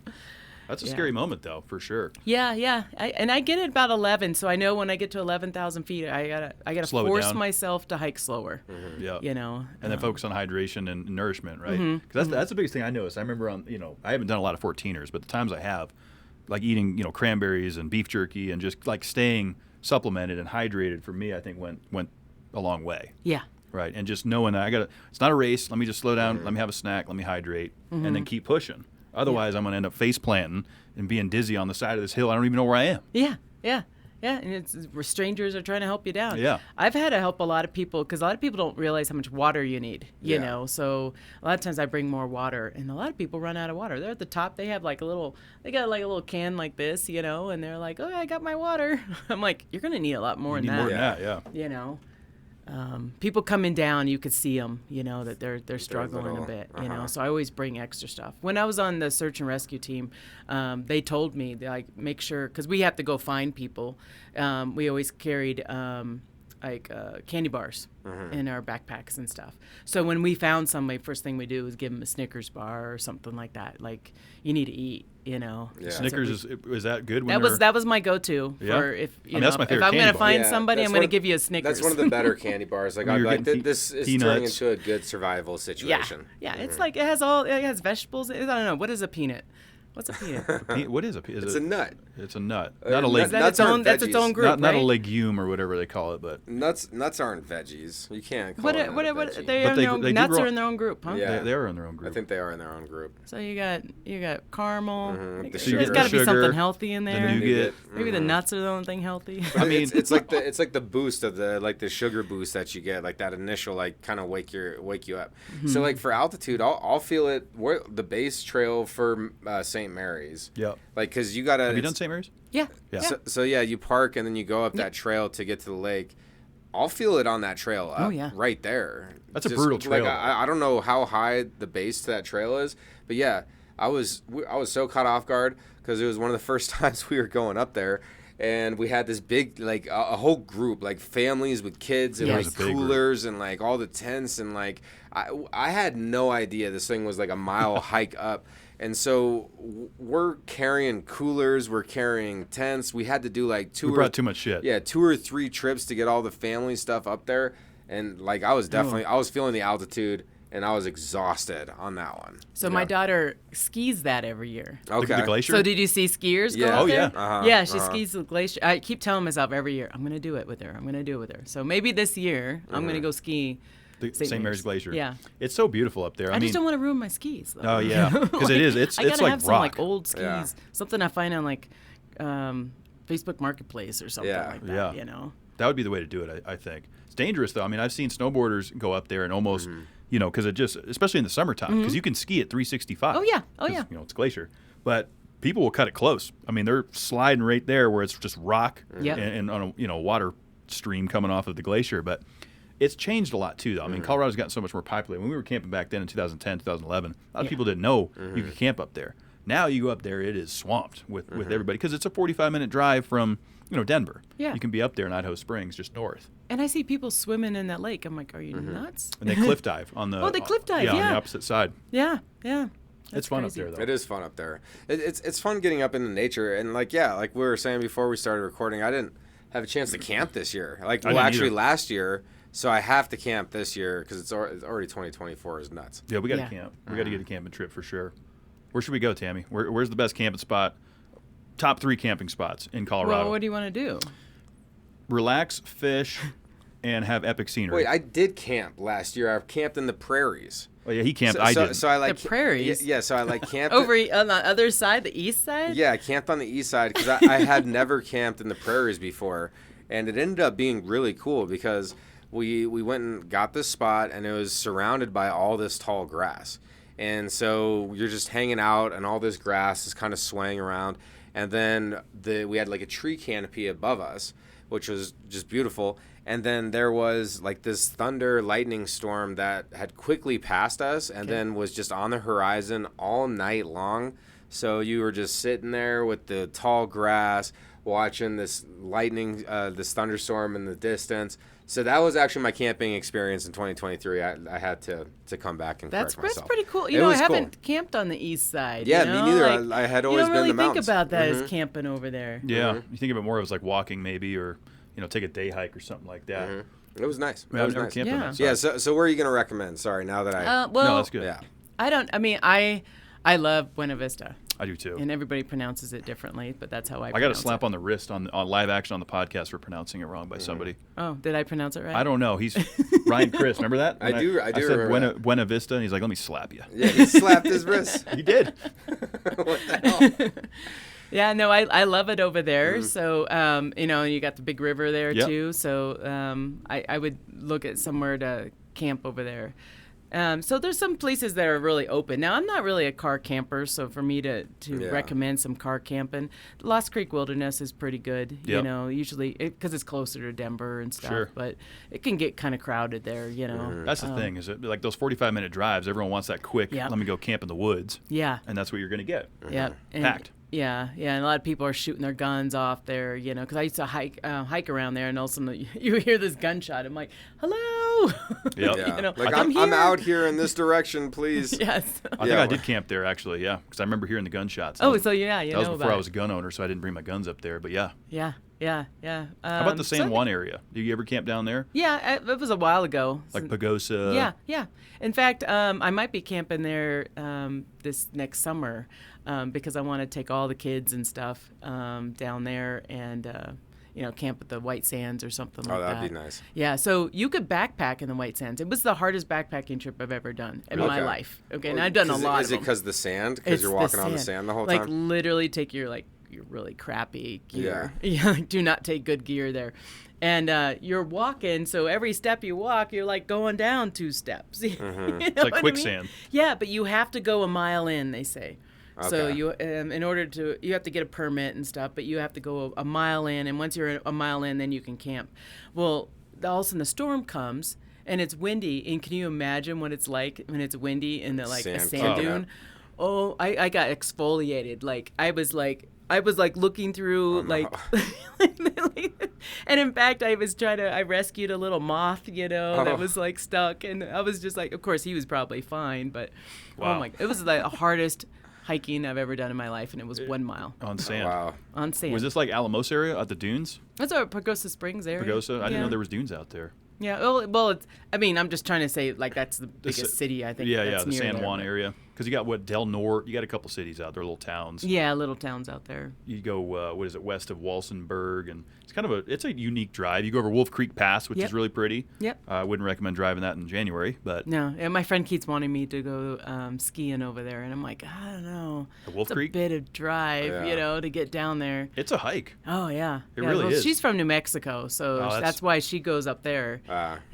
That's a scary moment, though, for sure. Yeah. I get it about 11, so I know when I get to 11,000 feet, I gotta Slow it force down. myself to hike slower. Yeah. And then focus on hydration and nourishment, right? Because that's the biggest thing I noticed. I remember I haven't done a lot of 14ers, but the times I have, like eating, cranberries and beef jerky and just like staying supplemented and hydrated, for me, I think went a long way. Yeah. Right. And just knowing that it's not a race. Let me just slow down. Let me have a snack. Let me hydrate, and then keep pushing. Otherwise, I'm going to end up face planting and being dizzy on the side of this hill. I don't even know where I am. Yeah. Yeah, and strangers are trying to help you down. Yeah. I've had to help a lot of people because a lot of people don't realize how much water you need, you know. So a lot of times I bring more water, and a lot of people run out of water. They're at the top. They have they got like a little can like this, you know, and they're like, oh, I got my water. I'm like, you're going to need a lot more than that. More than that, yeah. You know. People coming down, you could see them, you know, that they're struggling a bit, you know. So I always bring extra stuff. When I was on the search and rescue team, they told me, like, make sure, because we have to go find people. We always carried candy bars in our backpacks and stuff. So when we found somebody, first thing we do was give them a Snickers bar or something like that. Like, you need to eat, you know. Yeah. Snickers is that good? That was my go-to for if that's my if favorite I'm candy gonna bar. find somebody, I'm gonna give you a Snickers. That's one of the better candy bars. Like, When I'm you're like, getting this is peanuts. turning into a good survival situation. Yeah, it's like it has vegetables. I don't know, what is a peanut? What's a peanut? What is a peanut? It's a nut. It's a nut. Not a nuts- leg. nuts aren't That's its own veggies. group, Not a right? legume or whatever they call it, but Nuts aren't veggies. You can't call What it a they veggie. are in their own, they do nuts grow- are in their own group, huh? Yeah. they are in their own group. I think they are in their own group. So you got caramel. The There's sugar. got to be Sugar, something healthy in the there. nougat. Maybe the nuts are the only thing healthy. I mean, it's like the boost of the sugar boost that you get, like that initial kind of wake you up. So like for altitude, I'll feel it. The base trail for St. Mary's. Yep. Like, cause you gotta. Have you done St. Mary's? Yeah. Yeah. So yeah, you park and then you go up that trail to get to the lake. I'll feel it on that trail up, right there. That's a brutal trail. Like, I don't know how high the base to that trail is, but yeah, I was so caught off guard because it was one of the first times we were going up there, and we had this big a whole group, like families with kids and like coolers and like all the tents, and like I had no idea this thing was like a mile hike up. And so we're carrying coolers, we're carrying tents. We had to do like We brought too much shit. Yeah, 2 or 3 trips to get all the family stuff up there. And like I was feeling the altitude, and I was exhausted on that one. So my daughter skis that every year. Okay. The glacier? So did you see skiers go up there? Yeah, she skis the glacier. I keep telling myself every year, I'm going to do it with her. So maybe this year I'm going to go ski The St. Mary's Glacier. Yeah. It's so beautiful up there. I just don't want to ruin my skis, though. Oh, yeah. Because it is. It's I gotta like have rock. some like old skis, Yeah. something I find on like Facebook Marketplace or something like that. Yeah. You know. That would be the way to do it, I think. It's dangerous, though. I mean, I've seen snowboarders go up there and almost, you know, because it just, especially in the summertime, because you can ski at 365. Oh, yeah. 'cause, you know, it's glacier. But people will cut it close. I mean, they're sliding right there where it's just rock and on a water stream coming off of the glacier. But it's changed a lot, too, though. I mean, Colorado's gotten so much more popular. When we were camping back then in 2010, 2011, a lot of people didn't know you could camp up there. Now you go up there, it is swamped with everybody because it's a 45-minute drive from, you know, Denver. Yeah. You can be up there in Idaho Springs, just north. And I see people swimming in that lake. I'm like, are you nuts? And they cliff dive on the they cliff dive, on yeah. the opposite side. Yeah. It's fun crazy. up there, though. It is fun up there. It's fun getting up into nature, and like we were saying before we started recording, I didn't have a chance to camp this year. Last year. So I have to camp this year because it's already 2024 is nuts. Yeah, we got to camp. We got to get a camping trip for sure. Where should we go, Tammy? Where's the best camping spot? Top 3 camping spots in Colorado. Well, what do you want to do? Relax, fish, and have epic scenery. Wait, I did camp last year. I camped in the prairies. Oh yeah, he camped. I didn't. So I like The prairies? Yeah, so I like camped Over on the other side, the east side? Yeah, I camped on the east side because I had never camped in the prairies before, and it ended up being really cool because we went and got this spot, and it was surrounded by all this tall grass. And so you're just hanging out, and all this grass is kind of swaying around. And then we had like a tree canopy above us, which was just beautiful. And then there was like this thunder lightning storm that had quickly passed us and then was just on the horizon all night long. So you were just sitting there with the tall grass, watching this lightning, this thunderstorm in the distance. So that was actually my camping experience in 2023. I had to come back and correct myself. That's pretty cool. It was I haven't cool. camped on the east side. Yeah, you know? me neither. Like, I had always you been in the don't really think mountains. about that as camping over there. Yeah, you think of it more as like walking maybe, or take a day hike or something like that. It was nice. I mean, I've never camped on that side. Yeah. So where are you gonna recommend? Sorry, now that I. Well, No, that's good. Yeah. I love Buena Vista. I do too. And everybody pronounces it differently, but that's how I I got a pronounce slap it. on the wrist on live action on the podcast for pronouncing it wrong by somebody. Oh, did I pronounce it right? I don't know. He's Ryan Chris. Remember that? I do I said remember Buena Vista, and he's like, "Let me slap you." Yeah, he slapped his wrist. He did. What the hell? Yeah, no, I love it over there. So, you know, you got the big river there too. So I would look at somewhere to camp over there. So there's some places that are really open. Now, I'm not really a car camper, so for me to recommend some car camping, Lost Creek Wilderness is pretty good, you know, usually because it's closer to Denver and stuff, but it can get kind of crowded there, you know. That's the thing, is it like those 45-minute drives, everyone wants that quick, let me go camp in the woods. Yeah. And that's what you're going to get. Yeah. Packed. Yeah, and a lot of people are shooting their guns off there, you know, because I used to hike around there, and all of a sudden you hear this gunshot. I'm like, hello. Yep. Yeah. You know, like, I'm here. I'm out here in this direction, please. Yes. I think I did camp there, actually, because I remember hearing the gunshots. Oh, so yeah, you know that was before about I was a gun owner, so I didn't bring my guns up there, but yeah. Yeah. How How about the San Juan area? Do you ever camp down there? Yeah, it was a while ago. Like Pagosa? Yeah. In fact, I might be camping there this next summer because I want to take all the kids and stuff down there and, you know, camp at the White Sands or something like that. Oh, that'd be nice. Yeah, so you could backpack in the White Sands. It was the hardest backpacking trip I've ever done in my life. Okay, and I've done a lot of them. Is it because the sand? Because you're walking on the sand the whole time? Like, literally take your, your really crappy gear. Yeah. Do not take good gear there. And you're walking, so every step you walk, you're like going down 2 steps. You know It's like what quicksand. I mean? Yeah, but you have to go a mile in, they say. Okay. So you, in order to, you have to get a permit and stuff, but you have to go a mile in, and once you're a mile in, then you can camp. Well, all of a sudden the storm comes, and it's windy, and can you imagine what it's like when it's windy in a sand dune? Oh, I got exfoliated. I was looking through and in fact I rescued a little moth, you know, that was stuck, and I was just like, of course he was probably fine, but it was the hardest hiking I've ever done in my life, and it was 1 mile On sand. wow. on sand. Was this like Alamos area at the dunes? That's our Pagosa Springs area. Pagosa? I didn't know there was dunes out there. Yeah, well, it's, I mean, I'm just trying to say that's the biggest city I think. Yeah, that's the near San there, Juan but- area. Because you got Del Norte. You got a couple cities out there, little towns. Yeah, little towns out there. You go, west of Walsenburg, and it's a unique drive. You go over Wolf Creek Pass, which is really pretty. Yep. I wouldn't recommend driving that in January, but No, and my friend keeps wanting me to go skiing over there, and I'm like, I don't know. The Wolf it's Creek? a bit of drive, you know, to get down there. it's a hike. Oh yeah, It really is. She's from New Mexico, so that's why she goes up there.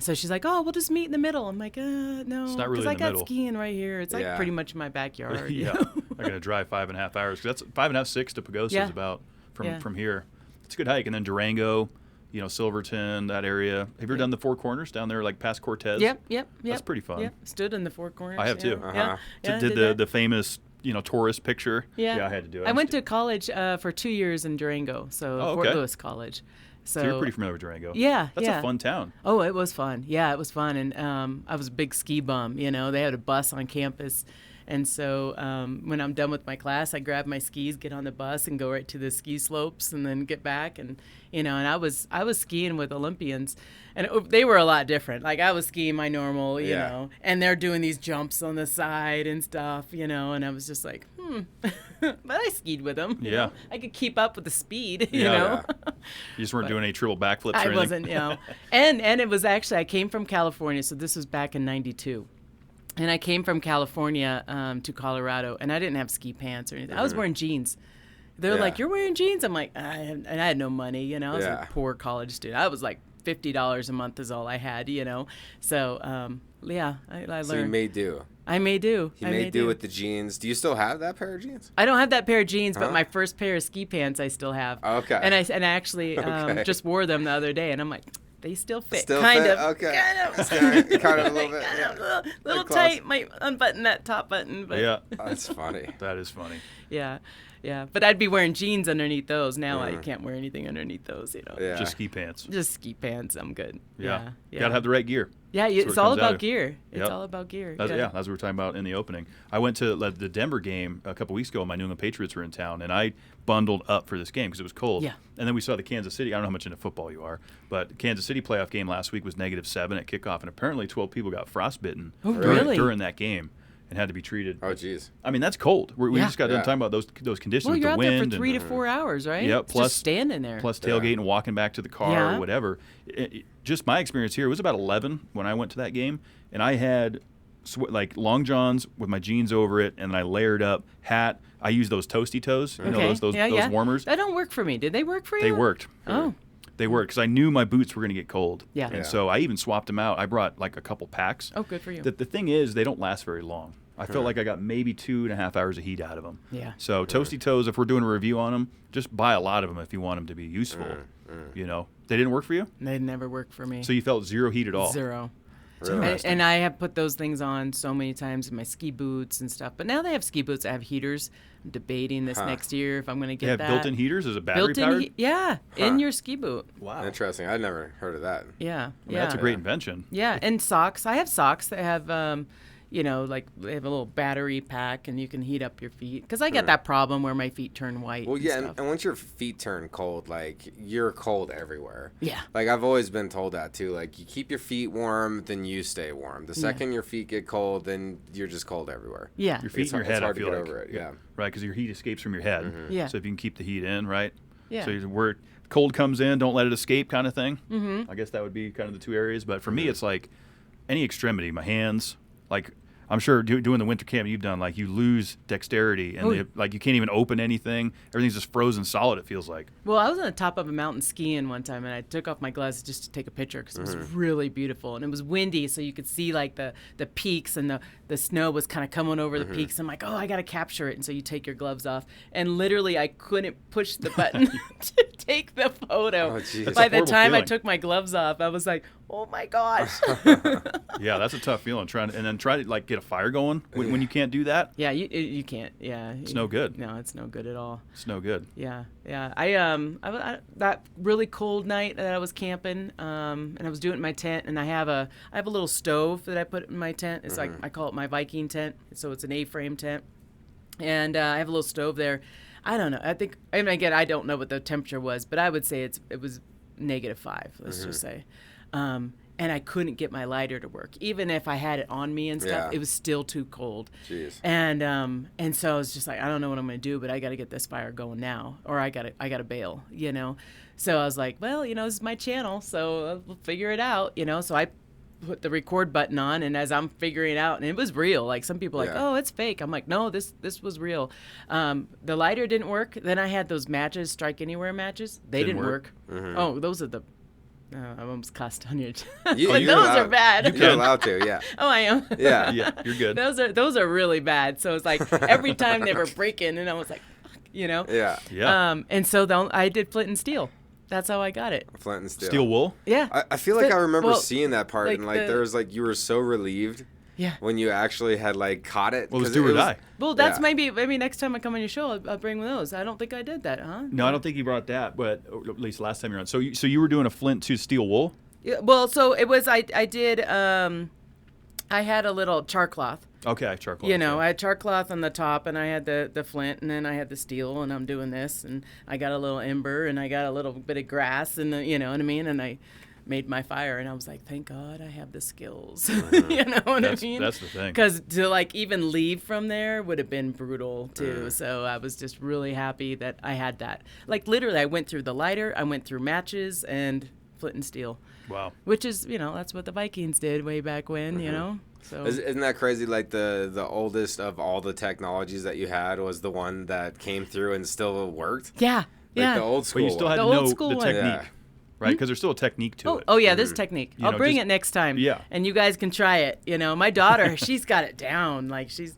So she's like, "Oh, we'll just meet in the middle." I'm like, "No," It's not really because I in the got middle. skiing right here. It's like pretty much my backyard. you Yeah. know? I'm going to drive 5.5 hours. 'Cause that's 5.5, 6 to Pagosa is about from here. It's a good hike. And then Durango, you know, Silverton, that area. Have you ever done the Four Corners down there, like past Cortez? Yep. That's pretty fun. Yep. Stood in the Four Corners. I have too. Yeah. Did the famous, you know, tourist picture. Yeah. I had to do it. I went to college for 2 years in Durango, so Fort Lewis College. So you're pretty familiar with Durango. Yeah, That's a fun town. Oh, it was fun. Yeah, it was fun. And I was a big ski bum, you know. They had a bus on campus. And so when I'm done with my class, I grab my skis, get on the bus, and go right to the ski slopes, and then get back. And you know, and I was skiing with Olympians, and they were a lot different. Like I was skiing my normal, you know, and they're doing these jumps on the side and stuff, you know. And I was just like, but I skied with them. You know? I could keep up with the speed, you know. You just weren't doing any triple backflips or I anything? wasn't, you know. And it was actually, I came from California, so this was back in '92. And I came from California to Colorado, and I didn't have ski pants or anything. I was wearing jeans. They're like, "You're wearing jeans?" I'm like, and I had no money, you know. I was a poor college student. I was like $50 a month is all I had, you know. So, I learned. So you made do. I may do. You made do with the jeans. Do you still have that pair of jeans? I don't have that pair of jeans, but my first pair of ski pants I still have. Okay. And I actually just wore them the other day, and I'm like, they still fit. Still kind fit? of. Okay. Kind Kind of a little bit. Kind of a little Like tight. Might unbutton that top button. But Yeah. That's funny. That is funny. Yeah. But I'd be wearing jeans underneath those. Now I can't wear anything underneath those, you know. Yeah. Just ski pants. Just ski pants. I'm good. Yeah. You got to have the right gear. Yeah, That's it's what it all comes out about of. gear. It's Yep. all about gear. That's what we were talking about in the opening. I went to the Denver game a couple weeks ago. My New England Patriots were in town, and I bundled up for this game because it was cold. Yeah. And then we saw the Kansas City. I don't know how much into football you are, but Kansas City playoff game last week was -7 at kickoff, and apparently 12 people got frostbitten really? during that game and had to be treated. Oh, jeez. I mean, that's cold. We just got done Yeah. talking about those conditions Well, with you're the out wind there for and 3 to 4 hours, right? Yep, It's plus- just standing there. plus tailgating and walking back to the car or whatever. Just my experience here, it was about 11 when I went to that game, and I had like long johns with my jeans over it, and I layered up hat. I use those toasty toes, you know, those warmers. That don't work for me. Did they work for you? They worked. Oh. They worked because I knew my boots were going to get cold. Yeah. And so I even swapped them out. I brought like a couple packs. Oh, good for you. The thing is, they don't last very long. I felt like I got maybe 2.5 hours of heat out of them. Yeah. So toasty toes, if we're doing a review on them, just buy a lot of them if you want them to be useful. You know, they didn't work for you? They never worked for me. So you felt zero heat at all? Zero. Really? And I have put those things on so many times in my ski boots and stuff. But now they have ski boots that have heaters. I'm debating this next year if I'm going to get They have that. built-in heaters? Is it battery powered? In your ski boot. Wow. Interesting. I'd never heard of that. Yeah. I mean, that's a great invention. Yeah, and socks. I have socks that have, you know, like they have a little battery pack, and you can heat up your feet. Because I get that problem where my feet turn white. Well, yeah, stuff. and once your feet turn cold, like, you're cold everywhere. Yeah. Like, I've always been told that, too. Like, you keep your feet warm, then you stay warm. The second your feet get cold, then you're just cold everywhere. Yeah. Your feet and your head, it's hard I feel to get like. over it, yeah. Right, because your heat escapes from your head. Yeah. So if you can keep the heat in, right? Yeah. So where cold comes in, don't let it escape kind of thing. Mm-hmm. I guess that would be kind of the two areas. But for me, it's like any extremity, my hands, like I'm sure doing the winter camp you've done, like you lose dexterity and like you can't even open anything. Everything's just frozen solid, it feels like. Well, I was on the top of a mountain skiing one time, and I took off my glasses just to take a picture because it was really beautiful. And it was windy, so you could see like the peaks, and the snow was kind of coming over the peaks. I'm like, oh, I got to capture it. And so you take your gloves off. And literally, I couldn't push the button to take the photo. Oh, geez. That's By a the horrible time I feeling. took my gloves off, I was like, oh my gosh. Yeah, that's a tough feeling. Try to like get a fire going when you can't do that. Yeah, you can't. Yeah. It's no good. No, it's no good at all. It's no good. Yeah, yeah. I that really cold night that I was camping, and I was doing it in my tent, and I have a little stove that I put in my tent. It's like I call it my Viking tent, so it's an A-frame tent, and I have a little stove there. I don't know. Again, I don't know what the temperature was, but I would say it was -5. Let's just say. And I couldn't get my lighter to work. Even if I had it on me and stuff, Yeah. it was still too cold. Jeez. And so I was just like, I don't know what I'm going to do, but I got to get this fire going now, or I got to bail, you know. So I was like, well, you know, this is my channel, so we'll figure it out, you know. So I put the record button on, and as I'm figuring it out, and it was real. Like some people are like, oh, it's fake. I'm like, no, this was real. The lighter didn't work. Then I had those matches, Strike Anywhere matches. They didn't work. Oh, those are the. I almost cussed on your. Like, You're those allowed. are bad. You're allowed to, yeah. Oh, I am. Yeah. Yeah, you're good. Those are really bad. So it's like every time they were breaking, and I was like, fuck, you know. Yeah. Yeah. And so I did flint and steel. That's how I got it. Flint and steel. Steel wool? Yeah. I feel like I remember Well, seeing that part, like and like there was like you were so relieved Yeah. when you actually had like caught it. Well, it was 'cause do or die. Well, that's Yeah. maybe next time I come on your show, I'll bring one of those. I don't think I did that, huh? No, I don't think you brought that, but at least last time you were on. So you were doing a flint to steel wool? Yeah, well, so it was. I did. I had a little char cloth. Okay, charcoal. You know, yeah. I had char cloth on the top, and I had the flint, and then I had the steel, and I'm doing this, and I got a little ember, and I got a little bit of grass, and you know what I mean, and I made my fire, and I was like, thank God I have the skills. You know what I mean? That's the thing. Because to like even leave from there would have been brutal too. So I was just really happy that I had that. Like literally, I went through the lighter, I went through matches, and flint and steel. Wow. Which is, you know, that's what the Vikings did way back when, you know. So Isn't that crazy? Like the oldest of all the technologies that you had was the one that came through and still worked. yeah, Like yeah. the old But school. you still one. had The to old know school the one. technique, Yeah. right? Because there's still a technique to it. Oh yeah, there's technique. You I'll know, bring just- it next time. Yeah. And you guys can try it. You know, my daughter, she's got it down. Like she's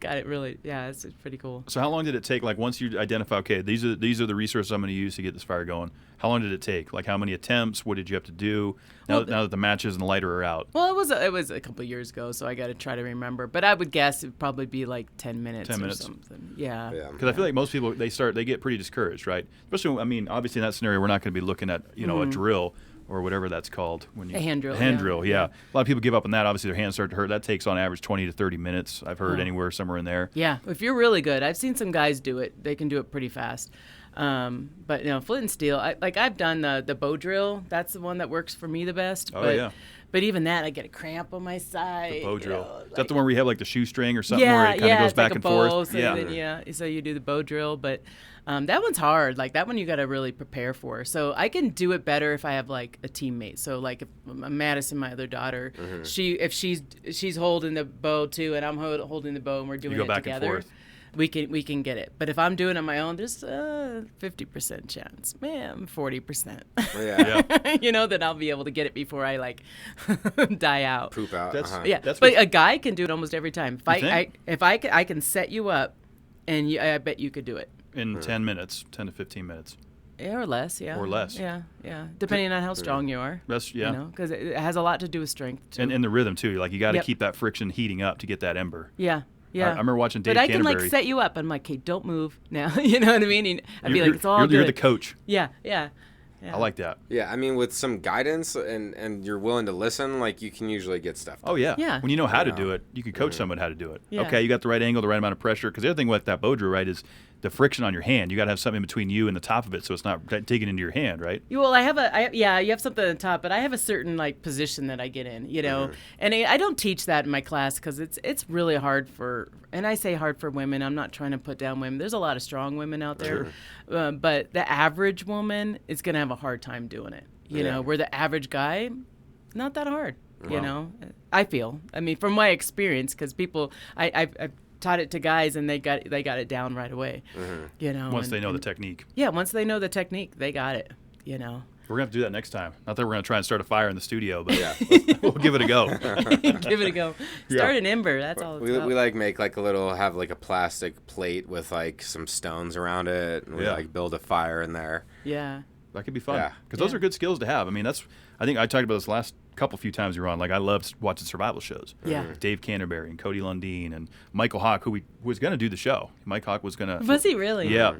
got it really. Yeah, it's pretty cool. So how long did it take? Like once you identify, okay, these are the resources I'm going to use to get this fire going. How long did it take? Like how many attempts? What did you have to do? Now that the matches and the lighter are out. Well, it was a couple of years ago, so I got to try to remember. But I would guess it'd probably be like 10 minutes. 10 or minutes. something. Yeah. Yeah. Because I feel like most people they get pretty discouraged, right? Especially, I mean, obviously in that scenario we're not going to be looking at a drill or whatever that's called when you A hand drill, A hand yeah. drill, yeah. A lot of people give up on that. Obviously their hands start to hurt. That takes on average 20 to 30 minutes. I've heard anywhere somewhere in there. Yeah, if you're really good. I've seen some guys do it. They can do it pretty fast. But flint and steel. I've done the bow drill. That's the one that works for me the best. Oh, but, yeah. But even that, I get a cramp on my side. The bow drill. You know, Is that the one where you have like the shoestring or something yeah, where it kind of goes it's back like and a bow, forth? So so you do the bow drill, but that one's hard. Like that one you got to really prepare for. So I can do it better if I have like a teammate. So like if Madison, my other daughter, if she's holding the bow too, and I'm holding the bow, and we're doing go it back and together. forth. We can get it. But if I'm doing it on my own, there's a 50% chance. Man, 40%. Yeah. You know, that I'll be able to get it before I like die out. Poop out. That's- Yeah, That's but what- a guy can do it almost every time. If I can set you up, and I bet you could do it. In 10 minutes, 10 to 15 minutes. Yeah, or less, yeah. Or less. Yeah, depending on how strong you are. That's, yeah. You know, because it has a lot to do with strength too. And the rhythm, too. Like, you got to Yep. keep that friction heating up to get that ember. Yeah. I remember watching Dave But I can Canterbury. like set you up. I'm like, hey, don't move now. You know what I mean? And I'd be like, it's all you're, good. You're the coach. Yeah. I like that. Yeah, I mean, with some guidance and you're willing to listen, like you can usually get stuff done. Oh, yeah. Yeah. When you know how to do it, you can coach someone how to do it. Yeah. Okay, you got the right angle, the right amount of pressure. Because the other thing with that bow drill, right, is the friction on your hand. You got to have something between you and the top of it so it's not digging into your hand, right? Well, you have something on top, but I have a certain like position that I get in, you know, and I don't teach that in my class because it's really hard and I say hard for women. I'm not trying to put down women. There's a lot of strong women out there, but the average woman is going to have a hard time doing it, you know, where the average guy, not that hard, you know, I feel. I mean, from my experience, because people, I've taught it to guys and they got it down right away, you know. Once they know the technique. Yeah, once they know the technique, they got it, you know. We're going to have to do that next time. Not that we're going to try and start a fire in the studio, but we'll give it a go. Give it a go. Start an ember. That's all it's about. We like make like have like a plastic plate with like some stones around it, and we like build a fire in there. Yeah. That could be fun. Yeah. Because those are good skills to have. I mean, I think I talked about this last few times you were on. Like, I loved watching survival shows. Yeah. Like Dave Canterbury and Cody Lundeen and Michael Hawk, who was going to do the show. Mike Hawk was going to. Was he really? Yeah.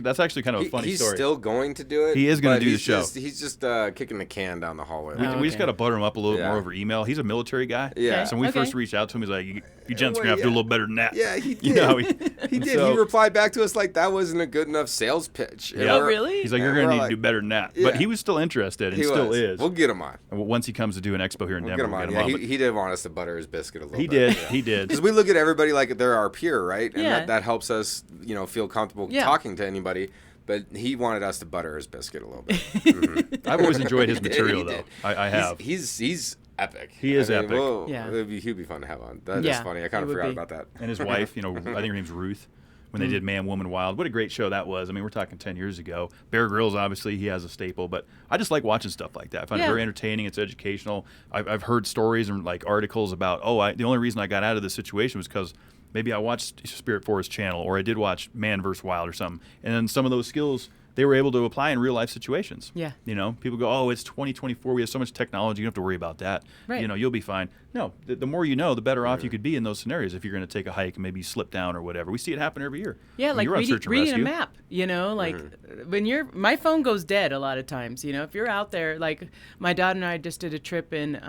That's actually kind of a funny He's story. still going to do it. He is gonna but do the show. He's just kicking the can down the hallway. We just got to butter him up a little Yeah. more over email. He's a military guy. Yeah. So when we Okay. first reached out to him, he's like, you gents are going to have to do a little better than that. Yeah, he did. You know, he did. so- He replied back to us like that wasn't a good enough sales pitch. And Yeah. Oh, really? He's like, you're And going to we're need like- to do better than that. Yeah. But he was still interested and He still was. is. We'll get him on. And once he comes to do an expo here in We'll Denver, get him we'll on. get Yeah, him on. he did want us to butter his biscuit a little He bit. did. He did. Because we look at everybody like they're our peer, right? And Yeah. that helps us, feel comfortable Yeah. talking to anybody. But he wanted us to butter his biscuit a little bit. I've always enjoyed his He did, material, he though. did. I have. He's epic. He is epic. Yeah. He'd be fun to have on. That is Yeah, funny. I kind it of would forgot be. about that. And his wife, I think her name's Ruth, when they did Man, Woman, Wild. What a great show that was. I mean, we're talking 10 years ago. Bear Grylls, obviously, he has a staple, but I just like watching stuff like that. I find it Yeah. very entertaining. It's educational. I've heard stories and like articles about, the only reason I got out of this situation was because maybe I watched Spirit Forest Channel or I did watch Man vs. Wild or something. And then some of those skills they were able to apply in real life situations. Yeah. People go, it's 2024. We have so much technology. You don't have to worry about that. Right. You'll be fine. No, the more you know, the better off you could be in those scenarios if you're going to take a hike and maybe slip down or whatever. We see it happen every year. Yeah, When like you're on search and reading a rescue. map, like when my phone goes dead a lot of times, if you're out there, like my daughter and I just did a trip in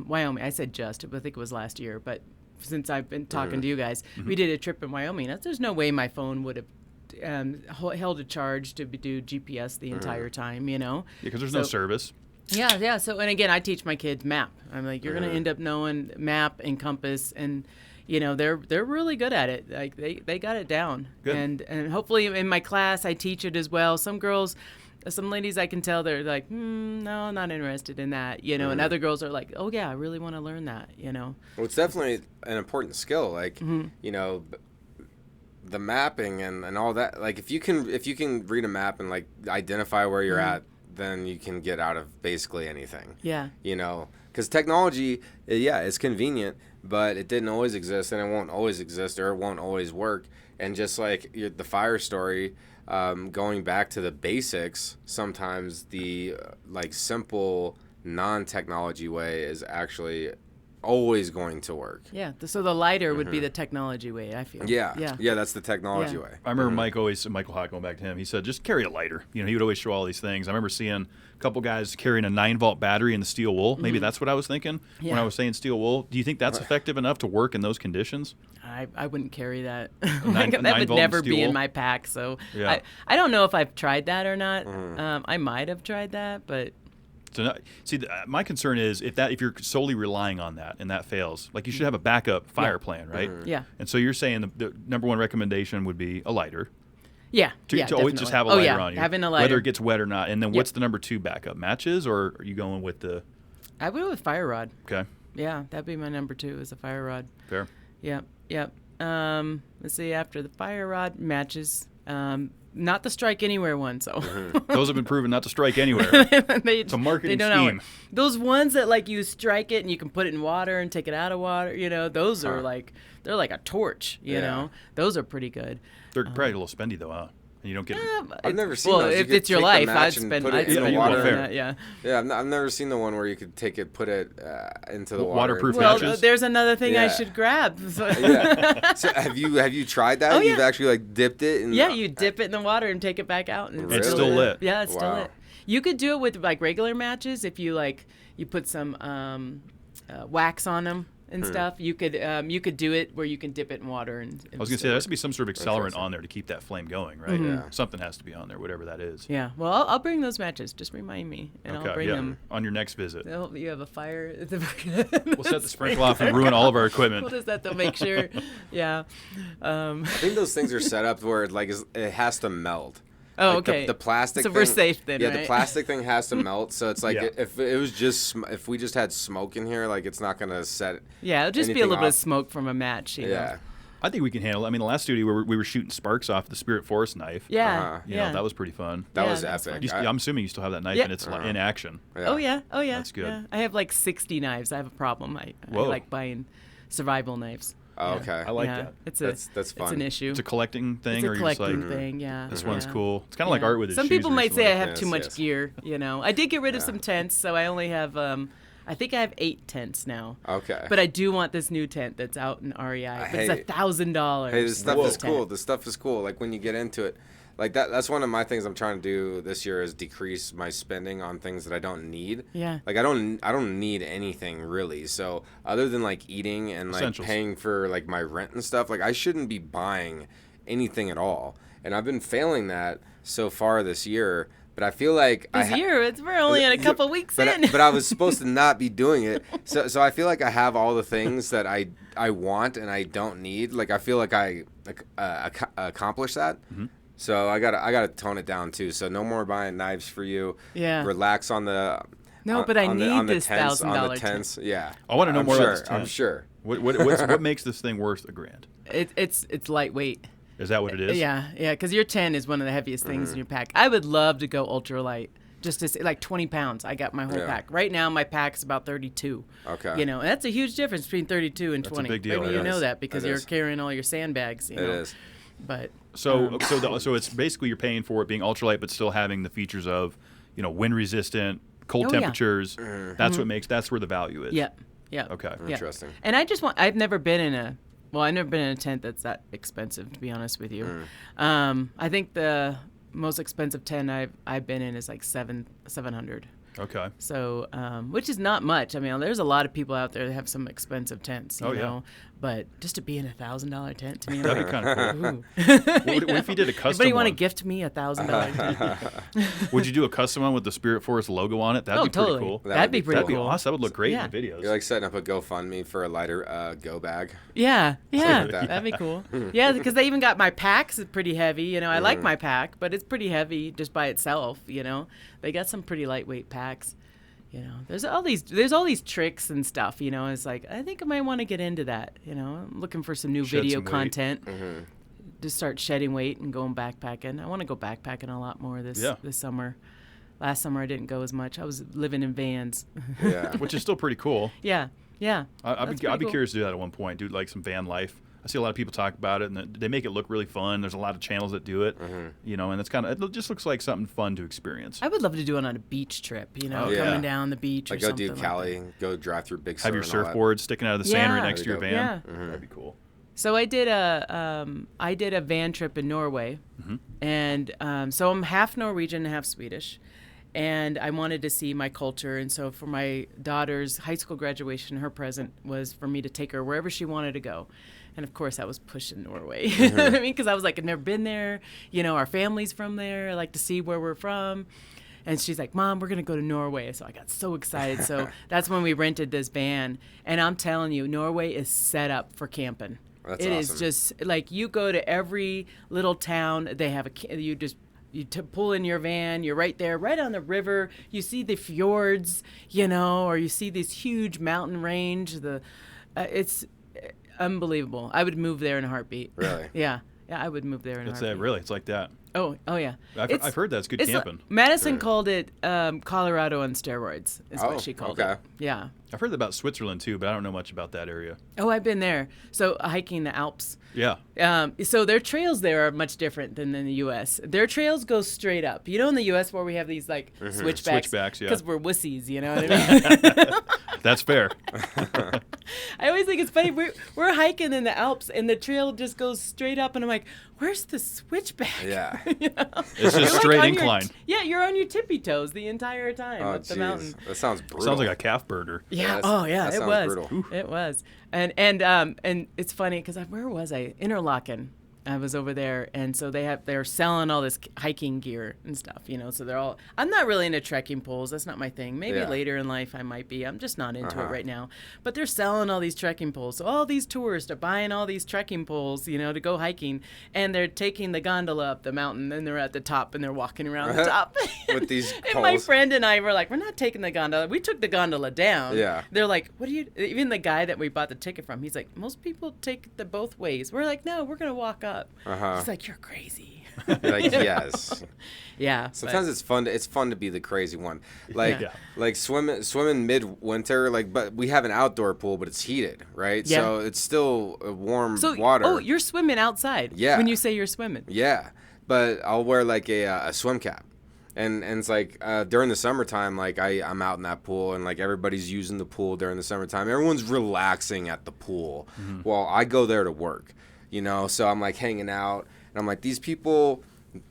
Wyoming. I said just, I think it was last year, but since I've been talking to you guys, we did a trip in Wyoming. There's no way my phone would have held a charge to do GPS the entire time, Yeah, because there's no service. Yeah. So, and again, I teach my kids map. I'm like, you're going to end up knowing map and compass, and they're really good at it. Like they got it down. Good. And hopefully in my class I teach it as well. Some ladies I can tell they're like, no, I'm not interested in that. And other girls are like, oh yeah, I really want to learn that. Well, it's definitely an important skill. Like the mapping and all that. Like if you can read a map and like identify where you're at, then you can get out of basically anything. Yeah. Because technology, it's convenient, but it didn't always exist, and it won't always exist, or it won't always work. And just like the fire story, going back to the basics, sometimes the simple non-technology way is actually always going to work. Yeah. So the lighter would be the technology way, I feel. Yeah, that's the technology way. I remember Michael Hawk, going back to him, he said, just carry a lighter. He would always show all these things. I remember seeing a couple guys carrying a 9-volt battery in the steel wool. Maybe that's what I was thinking when I was saying steel wool. Do you think that's effective enough to work in those conditions? I wouldn't carry that. that 9 would volt never steel be in wool? my pack. So Yeah. I don't know if I've tried that or not. I might have tried that, but So my concern is if you're solely relying on that and that fails, like you should have a backup fire plan, right? Yeah. And so you're saying the number one recommendation would be a lighter. Yeah. To always just have a lighter on you, having a lighter, whether it gets wet or not. And then what's the number 2 backup? Matches, or are you going with the? I would go with fire rod. Okay. Yeah, that'd be my number 2 is a fire rod. Fair. Yep. Let's see. After the fire rod, matches. Not the strike anywhere one. So those have been proven not to strike anywhere. It's a marketing scheme. Those ones that like you strike it and you can put it in water and take it out of water. You know, those are like they're like a torch. You know, those are pretty good. They're probably a little spendy though, huh? And you don't get. I've never seen well, those. if it's your life, I'd spend it in the money water. on that. Yeah. Yeah, I've never seen the one where you could take it, put it into the water. Waterproof Well, matches. there's another thing I should grab. So. Yeah. So have you tried that? Oh, yeah. You've actually like dipped it. Yeah, you dip it in the water and take it back out, and it's still lit. Yeah, it's still Wow. lit. You could do it with like regular matches if you put some wax on them and stuff. You could do it where you can dip it in water and I was gonna say there has to be some sort of accelerant on there to keep that flame going, right? Yeah. Something has to be on there, whatever that is. Yeah. Well, I'll bring those matches. Just remind me, and I'll bring them. On your next visit. Oh, you have a fire. We'll set the sprinkler off and ruin all of our equipment. We'll just have to make sure. Yeah. I think those things are set up where it has to melt. Oh, Like okay. The plastic. So thing, we're safe then, Yeah, right? the plastic thing has to melt. So it's like Yeah. if it was just if we just had smoke in here, like it's not gonna set. Yeah, it'll just be a anything little bit of off. smoke from a match. You know? Yeah. I think we can handle it. I mean, the last studio we were shooting sparks off the Spirit Forest knife. Yeah. You yeah. know, that was pretty fun. That Yeah, was that's epic. I'm assuming you still have that knife Yeah. and it's in action. Oh yeah. That's good. Yeah. I have like 60 knives. I have a problem. I Whoa. like buying survival knives. Oh, okay. I like yeah. that. That's fun. It's an issue. It's a collecting thing, It's a or you're just collecting like, thing. Yeah. this one's yeah. cool. It's kind of like Yeah. art with his Some shoes people might say I recently. have too Yes, much yes. gear. You know, I did get rid of some tents, so I only have. I think I have 8 tents now. Okay. But I do want this new tent that's out in REI. But Hey. it's $1,000. Hey, this stuff Whoa. is cool. This stuff is cool. Like when you get into it, like that's one of my things I'm trying to do this year is decrease my spending on things that I don't need. Yeah. Like I don't need anything really. So other than like eating and like Essentials. paying for like my rent and stuff, like I shouldn't be buying anything at all. And I've been failing that so far this year. But I feel like we're only in a couple weeks in. But I was supposed to not be doing it. So I feel like I have all the things that I want and I don't need. Like I feel like I accomplished that. Mm-hmm. So I gotta tone it down too. So no more buying knives for you. Yeah. Relax on the. No, on- but I on the- need on the this tents, on the $1,000 tents. Yeah. I want to know I'm more sure, about this tent. I'm sure. What makes this thing worth $1,000? It's lightweight. Is that what it is? Yeah, because your 10 is one of the heaviest things in your pack. I would love to go ultralight, just to say, like 20 pounds. I got my whole Yeah. pack. Right now, my pack's about 32. Okay. You know, and that's a huge difference between 32 and That's a 20. big deal. Maybe It you know is. that because It you're is. carrying all your sandbags. You It know? is. But So it's basically you're paying for it being ultralight, but still having the features of, wind resistant, cold Oh, yeah. temperatures. That's what makes. That's where the value is. yeah. Okay. Yeah. Interesting. And I've never been in a tent that's that expensive, to be honest with you. I think the most expensive tent I've been in is like $700. Okay. So, which is not much. I mean, there's a lot of people out there that have some expensive tents, you Oh, yeah. know. But just to be in $1,000 tent, to me, That'd like, be kind of cool. ooh. What if you did a custom Anybody want to one? gift me $1,000 tent? Would you do a custom one with the Spirit Forest logo on it? That'd Oh, be pretty totally. cool. That'd be pretty That'd be cool. awesome. That would look great Yeah. in the videos. You're like setting up a GoFundMe for a lighter go bag. Yeah, like that. that'd be cool. Yeah, because they even got my packs. It's pretty heavy. You know, I like my pack, but it's pretty heavy just by itself. You know, they got some pretty lightweight packs. You know, there's all these tricks and stuff. You know, it's like I think I might want to get into that. You know, I'm looking for some new Shed video some weight. content. Just start shedding weight and going backpacking. I want to go backpacking a lot more this summer. Last summer I didn't go as much. I was living in vans. Yeah. Which is still pretty cool. yeah. I'd That's be pretty cool. curious to do that at one point. Do like some van life. I see a lot of people talk about it, and they make it look really fun. There's a lot of channels that do it, and it's it just looks like something fun to experience. I would love to do it on a beach trip. You know, Oh, yeah. coming down the beach Like or go something. do Cali, go drive through Big Sur. Have your and all that. surfboard sticking out of the sand right Yeah. next to your There van. you Yeah. That'd be cool. So I did a van trip in Norway, and so I'm half Norwegian and half Swedish, and I wanted to see my culture. And so for my daughter's high school graduation, her present was for me to take her wherever she wanted to go. And of course, I was pushing Norway. You know what I mean? Because I was like, I've never been there. You know, our family's from there. I like to see where we're from. And she's like, Mom, we're going to go to Norway. So I got so excited. So that's when we rented this van. And I'm telling you, Norway is set up for camping. That's It awesome. is just like you go to every little town. They have pull in your van. You're right there, right on the river. You see the fjords, or you see this huge mountain range. It's unbelievable. I would move there in a heartbeat. Really? Yeah, I would move there in a heartbeat. Really, it's like that. Oh yeah. I've heard that's good camping. Madison called it Colorado on steroids. Is what she called it. Yeah. I've heard about Switzerland too, but I don't know much about that area. Oh, I've been there. So hiking the Alps. Yeah. So their trails there are much different than in the U.S. Their trails go straight up. In the U.S. where we have these like switchbacks. Switchbacks, yeah. Because we're wussies, you know what I mean? That's fair. I always think it's funny. We're hiking in the Alps and the trail just goes straight up, and I'm like, where's the switchback? Yeah. It's just You're straight on incline. you're on your tippy toes the entire time up the mountain. That sounds brutal. Sounds like a calf birder. Yeah. That It sounds was. brutal. It was. And it's funny because where was I? Interlaken. I was over there, and so they're selling all this hiking gear and stuff, So they're all. I'm not really into trekking poles. That's not my thing. Maybe later in life I might be. I'm just not into it right now. But they're selling all these trekking poles. So all these tourists are buying all these trekking poles, to go hiking, and they're taking the gondola up the mountain, and they're at the top, and they're walking around the top With these And my poles. friend and I were like, we're not taking the gondola. We took the gondola down. Yeah. They're like, what do you? Even the guy that we bought the ticket from, he's like, most people take the both ways. We're like, no, we're gonna walk up. He's like, you're crazy. You're like, yes. Yeah. Sometimes it's fun to be the crazy one. Like swimming midwinter, but we have an outdoor pool, but it's heated, right? Yeah. So it's still warm So, water. oh, you're swimming outside. Yeah. When you say you're swimming. Yeah. But I'll wear like a swim cap. And it's like during the summertime, like I'm out in that pool, and like everybody's using the pool during the summertime. Everyone's relaxing at the pool. Well, I go there to work, so I'm like hanging out, and I'm like, these people,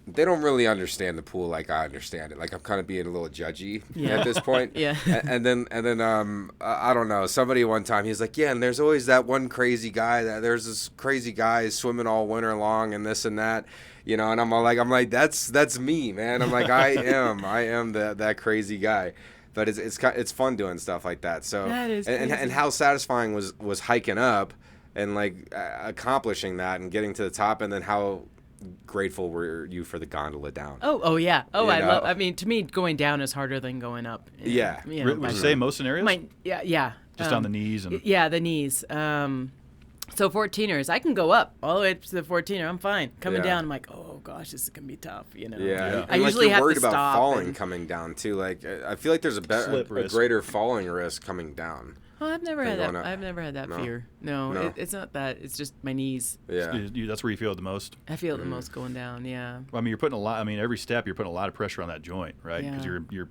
they don't really understand the pool like I understand it. Like I'm kind of being a little judgy at this point. Yeah. And then I don't know. Somebody one time, he's like, yeah, and there's always that one crazy guy. There's this crazy guy swimming all winter long and this and that. And I'm like, that's me, man. I'm like, I am that crazy guy. But it's fun doing stuff like that. So that is and how satisfying was hiking up and like accomplishing that and getting to the top, and then how grateful were you for the gondola down? Oh yeah. Oh, You know? I mean, to me, going down is harder than going up. Yeah. Would you say most scenarios? Yeah. Just on the knees and. Yeah, the knees. So 14ers, I can go up all the way to the 14er. I'm fine. Coming down, I'm like, oh gosh, this is gonna be tough. Yeah. I And, usually you're have worried to about stop. falling coming down too. Like I feel like there's a Slip risk. greater falling risk coming down. Oh, I've never had going that. up. I've never had that No? fear. No, No. it's not that. It's just my knees. Yeah. That's where you feel it the most. I feel it the most going down. Yeah. Well, I mean, you're putting a lot. I mean, every step you're putting a lot of pressure on that joint, right? Because Yeah. you're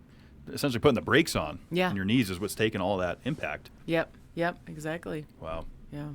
essentially putting the brakes on. Yeah. And your knees is what's taking all that impact. Yep. Exactly. Wow. Yeah.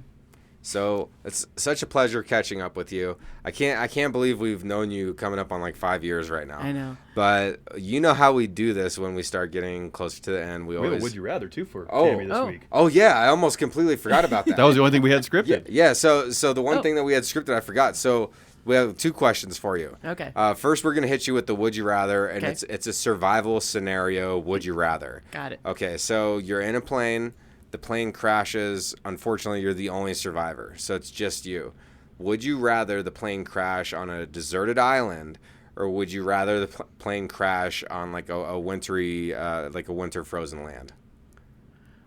So it's such a pleasure catching up with you. I can't believe we've known you coming up on like 5 years right now. I know. But you know how we do this when we start getting closer to the end. We We have always. a Would You Rather, too, for Oh. Tammy this Oh. week. Oh yeah, I almost completely forgot about that. That was the only thing we had scripted. Yeah. So the one Oh. thing that we had scripted, I forgot. So we have 2 questions for you. Okay. First, we're gonna hit you with the Would You Rather, and Okay. it's a survival scenario. Would you rather? Got it. Okay. So you're in a plane. The plane crashes. Unfortunately, you're the only survivor, so it's just you. Would you rather the plane crash on a deserted island, or would you rather the plane crash on like a wintry, like a winter frozen land?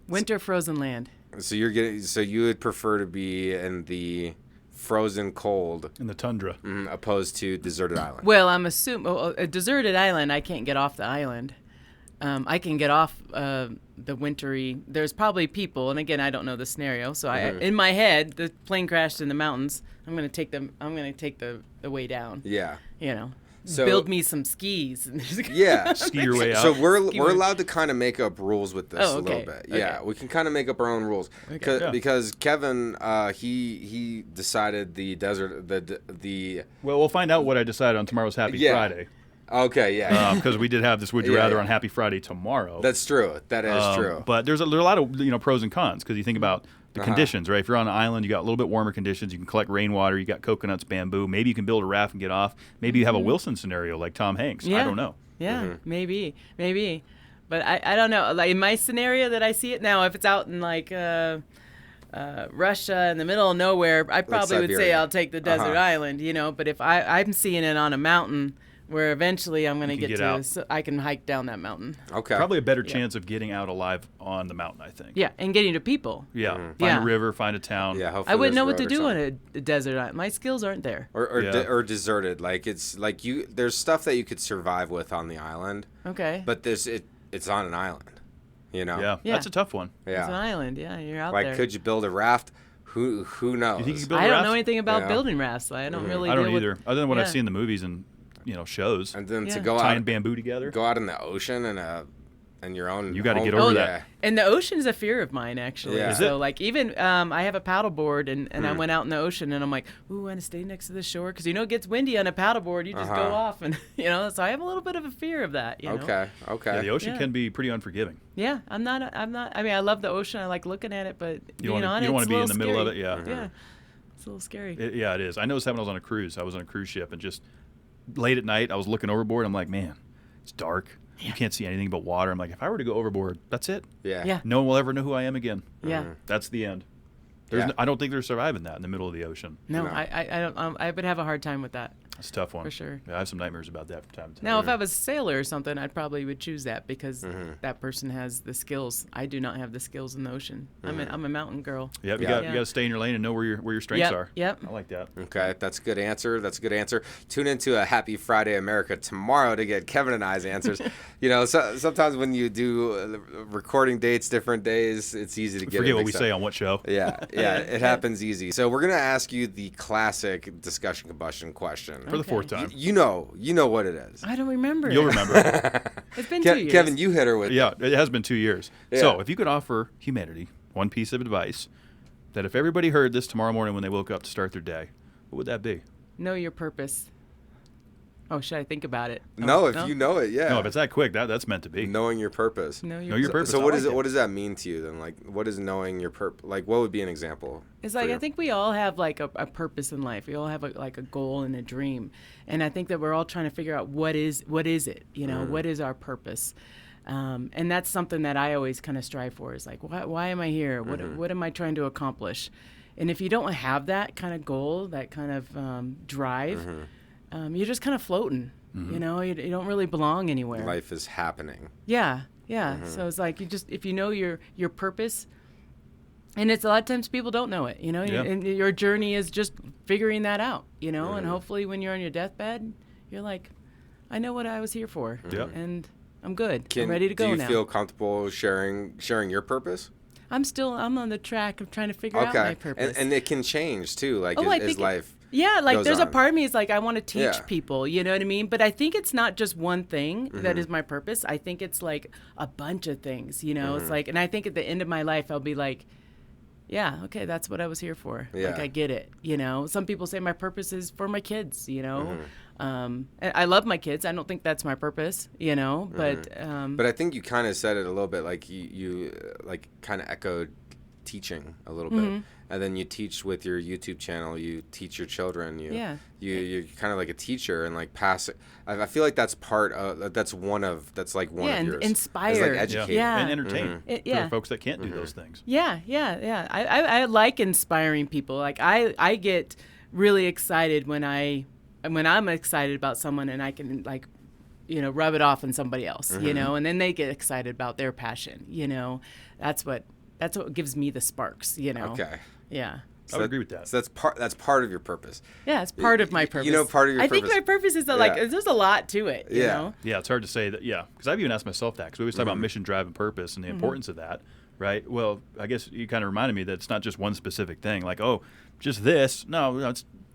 Winter frozen land. So you would prefer to be in the frozen cold In the tundra. opposed to deserted island. Well, I'm assuming a deserted island. I can't get off the island. I can get off the wintry. There's probably people, and again, I don't know the scenario. So in my head, the plane crashed in the mountains. I'm gonna take the way down. Yeah. So- Build me some skis. Yeah. Ski your way out. So we're Skiway. allowed to kind of make up rules with this Oh, a little okay. bit. Okay. Yeah, we can kind of make up our own rules. Yeah. Because Kevin, he decided the Well, we'll find out what I decided on tomorrow's Happy Yeah. Friday. Okay, yeah. Because we did have this Would You Yeah, Rather yeah. on Happy Friday tomorrow. That's true. That is true. But there's a lot of pros and cons because you think about the conditions, right? If you're on an island, you got a little bit warmer conditions. You can collect rainwater. You got coconuts, bamboo. Maybe you can build a raft and get off. Maybe you have a Wilson scenario like Tom Hanks. I Yeah. don't know. Yeah, maybe. But I don't know. Like in my scenario that I see it now, if it's out in like Russia in the middle of nowhere, I probably would say Siberia. I'll take the desert island, But if I'm seeing it on a mountain where eventually I'm going to can get get out. so I can hike down that mountain. Okay. Probably a better chance of getting out alive on the mountain, I think. Yeah, and getting to people. Yeah. Find Yeah. a river, find a town. Yeah. Hopefully I wouldn't there's know what road to or do on something. a desert island. My skills aren't there. Or deserted. Like it's like there's stuff that you could survive with on the island, Okay. but it's on an island. Yeah. Yeah. That's a tough one. It's an Yeah. island. Yeah, you're out Like, there. could you build a raft? Who knows? You think you could build I a don't raft? know anything about Yeah. building rafts. I don't really. I don't deal with- either. Other than what I've Yeah. seen in the movies and shows. And then to Yeah. go Tying out, bamboo together. go out in the ocean and your own. You gotta home- get over Oh, that. And the ocean's a fear of mine, actually. Yeah. Is So, it? like, even I have a paddleboard, and I went out in the ocean, and I'm like, ooh, I want to stay next to the shore. Because, it gets windy on a paddleboard. You just go off. And, so I have a little bit of a fear of that, Okay. Yeah, the ocean Yeah. can be pretty unforgiving. Yeah, I'm not, I mean, I love the ocean. I like looking at it, but, You don't want to be in the middle of it. Yeah. Yeah, it's a little scary. Yeah, it is. I noticed that when I was on a cruise. I was on a cruise ship, and just late at night, I was looking overboard. I'm like, man, it's dark. You can't see anything but water. I'm like, if I were to go overboard, that's it. Yeah. Yeah. No one will ever know who I am again. Yeah. That's the end. Yeah. I don't think they're surviving that in the middle of the ocean. No, No. I don't. I would have a hard time with that. It's a tough one. For sure. Yeah, I have some nightmares about that from time to time. Now, if I was a sailor or something, I probably would choose that because that person has the skills. I do not have the skills in the ocean. I'm a mountain girl. Yep, you Yeah. got to stay in your lane and know where your strengths Yep, are. yep. I like that. Okay, that's a good answer. Tune into a Happy Friday America tomorrow to get Kevin and I's answers. Sometimes when you do recording dates, different days, it's easy to get Forget it what we mixed say up. on what show. Yeah, it happens easy. So we're gonna ask you the classic discussion combustion question. For the fourth time. You know what it is. I don't remember. You'll remember. It's been 2 years. Kevin, you hit her with Yeah, it has been 2 years. Yeah. So if you could offer humanity one piece of advice that if everybody heard this tomorrow morning when they woke up to start their day, what would that be? Know your purpose. Oh, should I think about it? No, if you know it, yeah. No, if it's that quick, that's meant to be. Knowing your purpose. Know Know your purpose. So I what like is it? it. What does that mean to you then? Like, what is knowing your purpose? Like, what would be an example? It's for like you? I think we all have like a purpose in life. We all have a goal and a dream, and I think that we're all trying to figure out what is it. What is our purpose? And that's something that I always kind of strive for. Is like, why am I here? What am I trying to accomplish? And if you don't have that kind of goal, that kind of drive, you're just kind of floating. You don't really belong anywhere. Life is happening. Yeah. So it's like if you know your purpose, and it's a lot of times people don't know it, Yeah. and your journey is just figuring that out, and hopefully when you're on your deathbed, you're like, I know what I was here for, Yeah. and I'm good. I'm ready to go Do you now. feel comfortable sharing your purpose? I'm on the track of trying to figure out my purpose. And it can change too, like I as think life. Yeah, like goes there's a on. part of me is like I want to teach Yeah. people, you know what I mean? But I think it's not just one thing that is my purpose. I think it's like a bunch of things, It's like, and I think at the end of my life I'll be like, yeah, okay, that's what I was here for. Yeah. Like I get it, Some people say my purpose is for my kids, and I love my kids. I don't think that's my purpose, But But I think you kind of said it a little bit, like you like kind of echoed teaching a little bit, and then you teach with your YouTube channel. You teach your children. You're kind of like a teacher and like pass it. I feel like that's that's one of and yours. inspire. It's like Yeah. educate. Yeah. And entertain Yeah. for folks that can't do those things. Yeah. I like inspiring people. Like I get really excited when I'm excited about someone and I can like, rub it off on somebody else, and then they get excited about their passion, That's what gives me the sparks, Okay. Yeah. I would agree with that. So that's part of your purpose. Yeah, it's part of my purpose. Part of your I purpose. think my purpose is that, like, Yeah. there's a lot to it, you Yeah. know? Yeah, it's hard to say that. Yeah, because I've even asked myself that because we always talk about mission, drive, and purpose and the importance of that, right? Well, I guess you kind of reminded me that it's not just one specific thing. Like, oh, just this. No,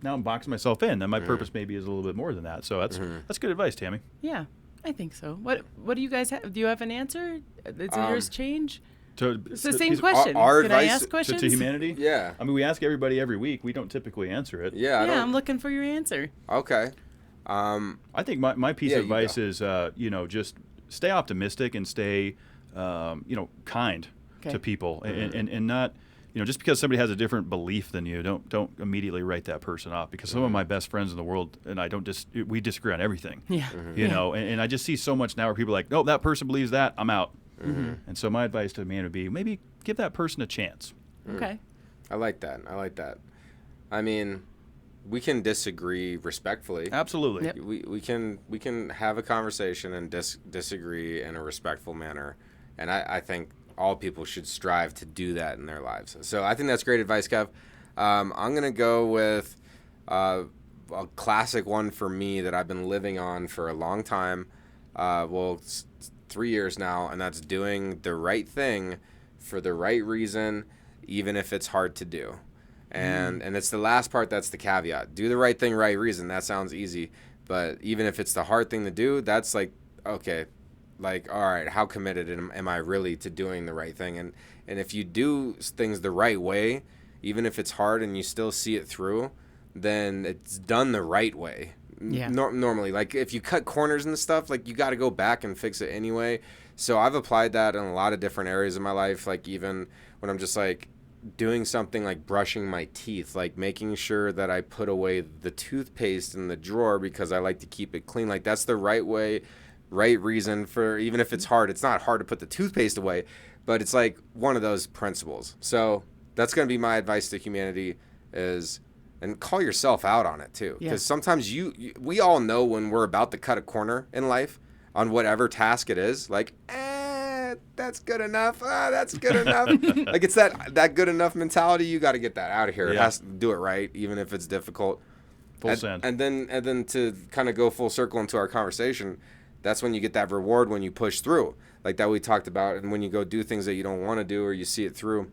now I'm boxing myself in. Then my purpose maybe is a little bit more than that. So that's good advice, Tammy. Yeah, I think so. What do you guys have? Do you have an answer? Does yours change? It's the same question. our Can I advice ask questions? to humanity. Yeah. I mean, we ask everybody every week. We don't typically answer it. Yeah. Yeah, I'm looking for your answer. Okay. I think my piece Yeah, of you advice go. is, just stay optimistic and stay, kind Okay. to people and not just because somebody has a different belief than you, don't immediately write that person off. Because some of my best friends in the world and I we disagree on everything. Yeah. You know, and I just see so much now where people are like, no, that person believes that, I'm out. And so my advice to a man would be maybe give that person a chance. Okay. I like that. I mean, we can disagree respectfully. Absolutely. Yep. We can have a conversation and disagree in a respectful manner, and I think all people should strive to do that in their lives. So I think that's great advice, Kev. I'm gonna go with a classic one for me that I've been living on for a long time. 3 years now, and that's doing the right thing for the right reason, even if it's hard to do. And it's the last part that's the caveat. Do the right thing, right reason. That sounds easy, but even if it's the hard thing to do, that's like, okay, like, all right, how committed am I really to doing the right thing? And if you do things the right way, even if it's hard and you still see it through, then it's done the right way. Yeah. Normally, like if you cut corners and stuff, like you got to go back and fix it anyway. So I've applied that in a lot of different areas of my life. Like even when I'm just like doing something like brushing my teeth, like making sure that I put away the toothpaste in the drawer because I like to keep it clean. Like that's the right way, right reason for, even if it's hard, it's not hard to put the toothpaste away, but it's like one of those principles. So that's going to be my advice to humanity is, and call yourself out on it too. Because sometimes we all know when we're about to cut a corner in life on whatever task it is, like, that's good enough. That's good enough. Like it's that good enough mentality. You got to get that out of here. It has to do it right, even if it's difficult. Full send. And then to kind of go full circle into our conversation, that's when you get that reward when you push through, like that we talked about, and when you go do things that you don't want to do or you see it through.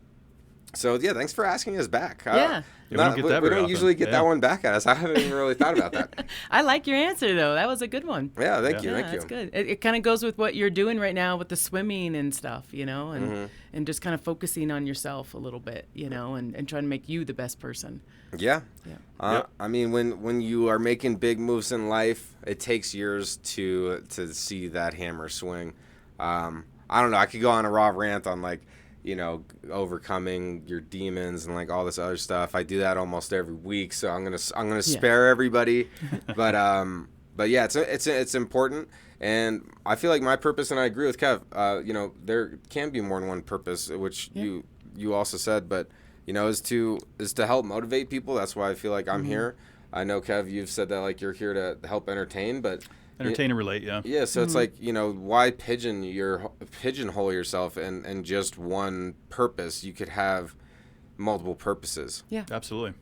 So yeah, thanks for asking us back. Yeah. We don't usually get that one back at us. I haven't even really thought about that. I like your answer though. That was a good one. Yeah, thank you. That's good. It kind of goes with what you're doing right now with the swimming and stuff, and just kind of focusing on yourself a little bit, and trying to make you the best person. Yeah. I mean, when you are making big moves in life, it takes years to see that hammer swing. I don't know. I could go on a raw rant on like, overcoming your demons and like all this other stuff. I do that almost every week, so I'm gonna spare everybody. But yeah, it's important, and I feel like my purpose, and I agree with Kev. There can be more than one purpose, which you also said, but is to help motivate people. That's why I feel like I'm here. I know, Kev, you've said that like you're here to help entertain, but entertain and relate, yeah. Yeah, so it's like, why pigeonhole yourself in just one purpose? You could have multiple purposes. Yeah. Absolutely.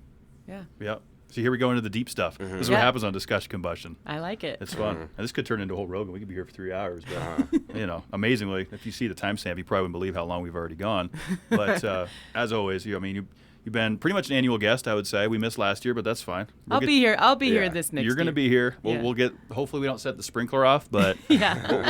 Yeah. Yeah. So here we go into the deep stuff. This is what happens on Discussion Combustion. I like it. It's fun. And this could turn into a whole Rogan. We could be here for 3 hours. But, amazingly, if you see the timestamp, you probably wouldn't believe how long we've already gone. But as always, you've been pretty much an annual guest, I would say. We missed last year, but that's fine. I'll be here. I'll be here this next year. You're going to be here. We'll get. Hopefully, we don't set the sprinkler off, but we'll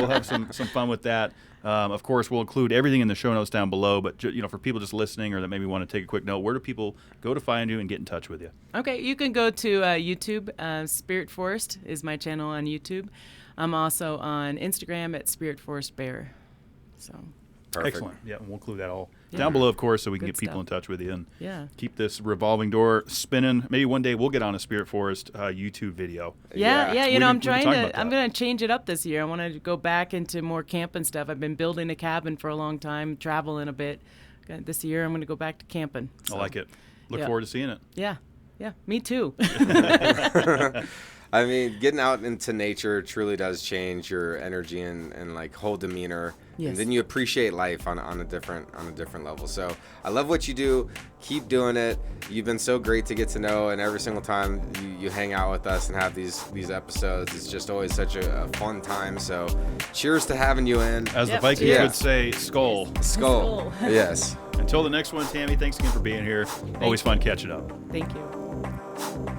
have some fun with that. Of course, we'll include everything in the show notes down below. But for people just listening or that maybe want to take a quick note, where do people go to find you and get in touch with you? Okay, you can go to YouTube. Spirit Forest is my channel on YouTube. I'm also on Instagram at Spirit Forest Bear. So. Perfect. Excellent. Yeah, we'll include that all down below, of course, so we can get people in touch with you and keep this revolving door spinning. Maybe one day we'll get on a Spirit Forest YouTube video. Yeah. I'm going to change it up this year. I want to go back into more camping stuff. I've been building a cabin for a long time, traveling a bit. This year I'm going to go back to camping. So. I like it. Look forward to seeing it. Yeah, me too. I mean, getting out into nature truly does change your energy and like whole demeanor. Yes. And then you appreciate life on a different level. So I love what you do. Keep doing it. You've been so great to get to know, and every single time you hang out with us and have these episodes, it's just always such a fun time. So cheers to having you in. As the Vikings would say, skull. Skull. Yes. Until the next one, Tammy, thanks again for being here. Always fun catching up. Thank you.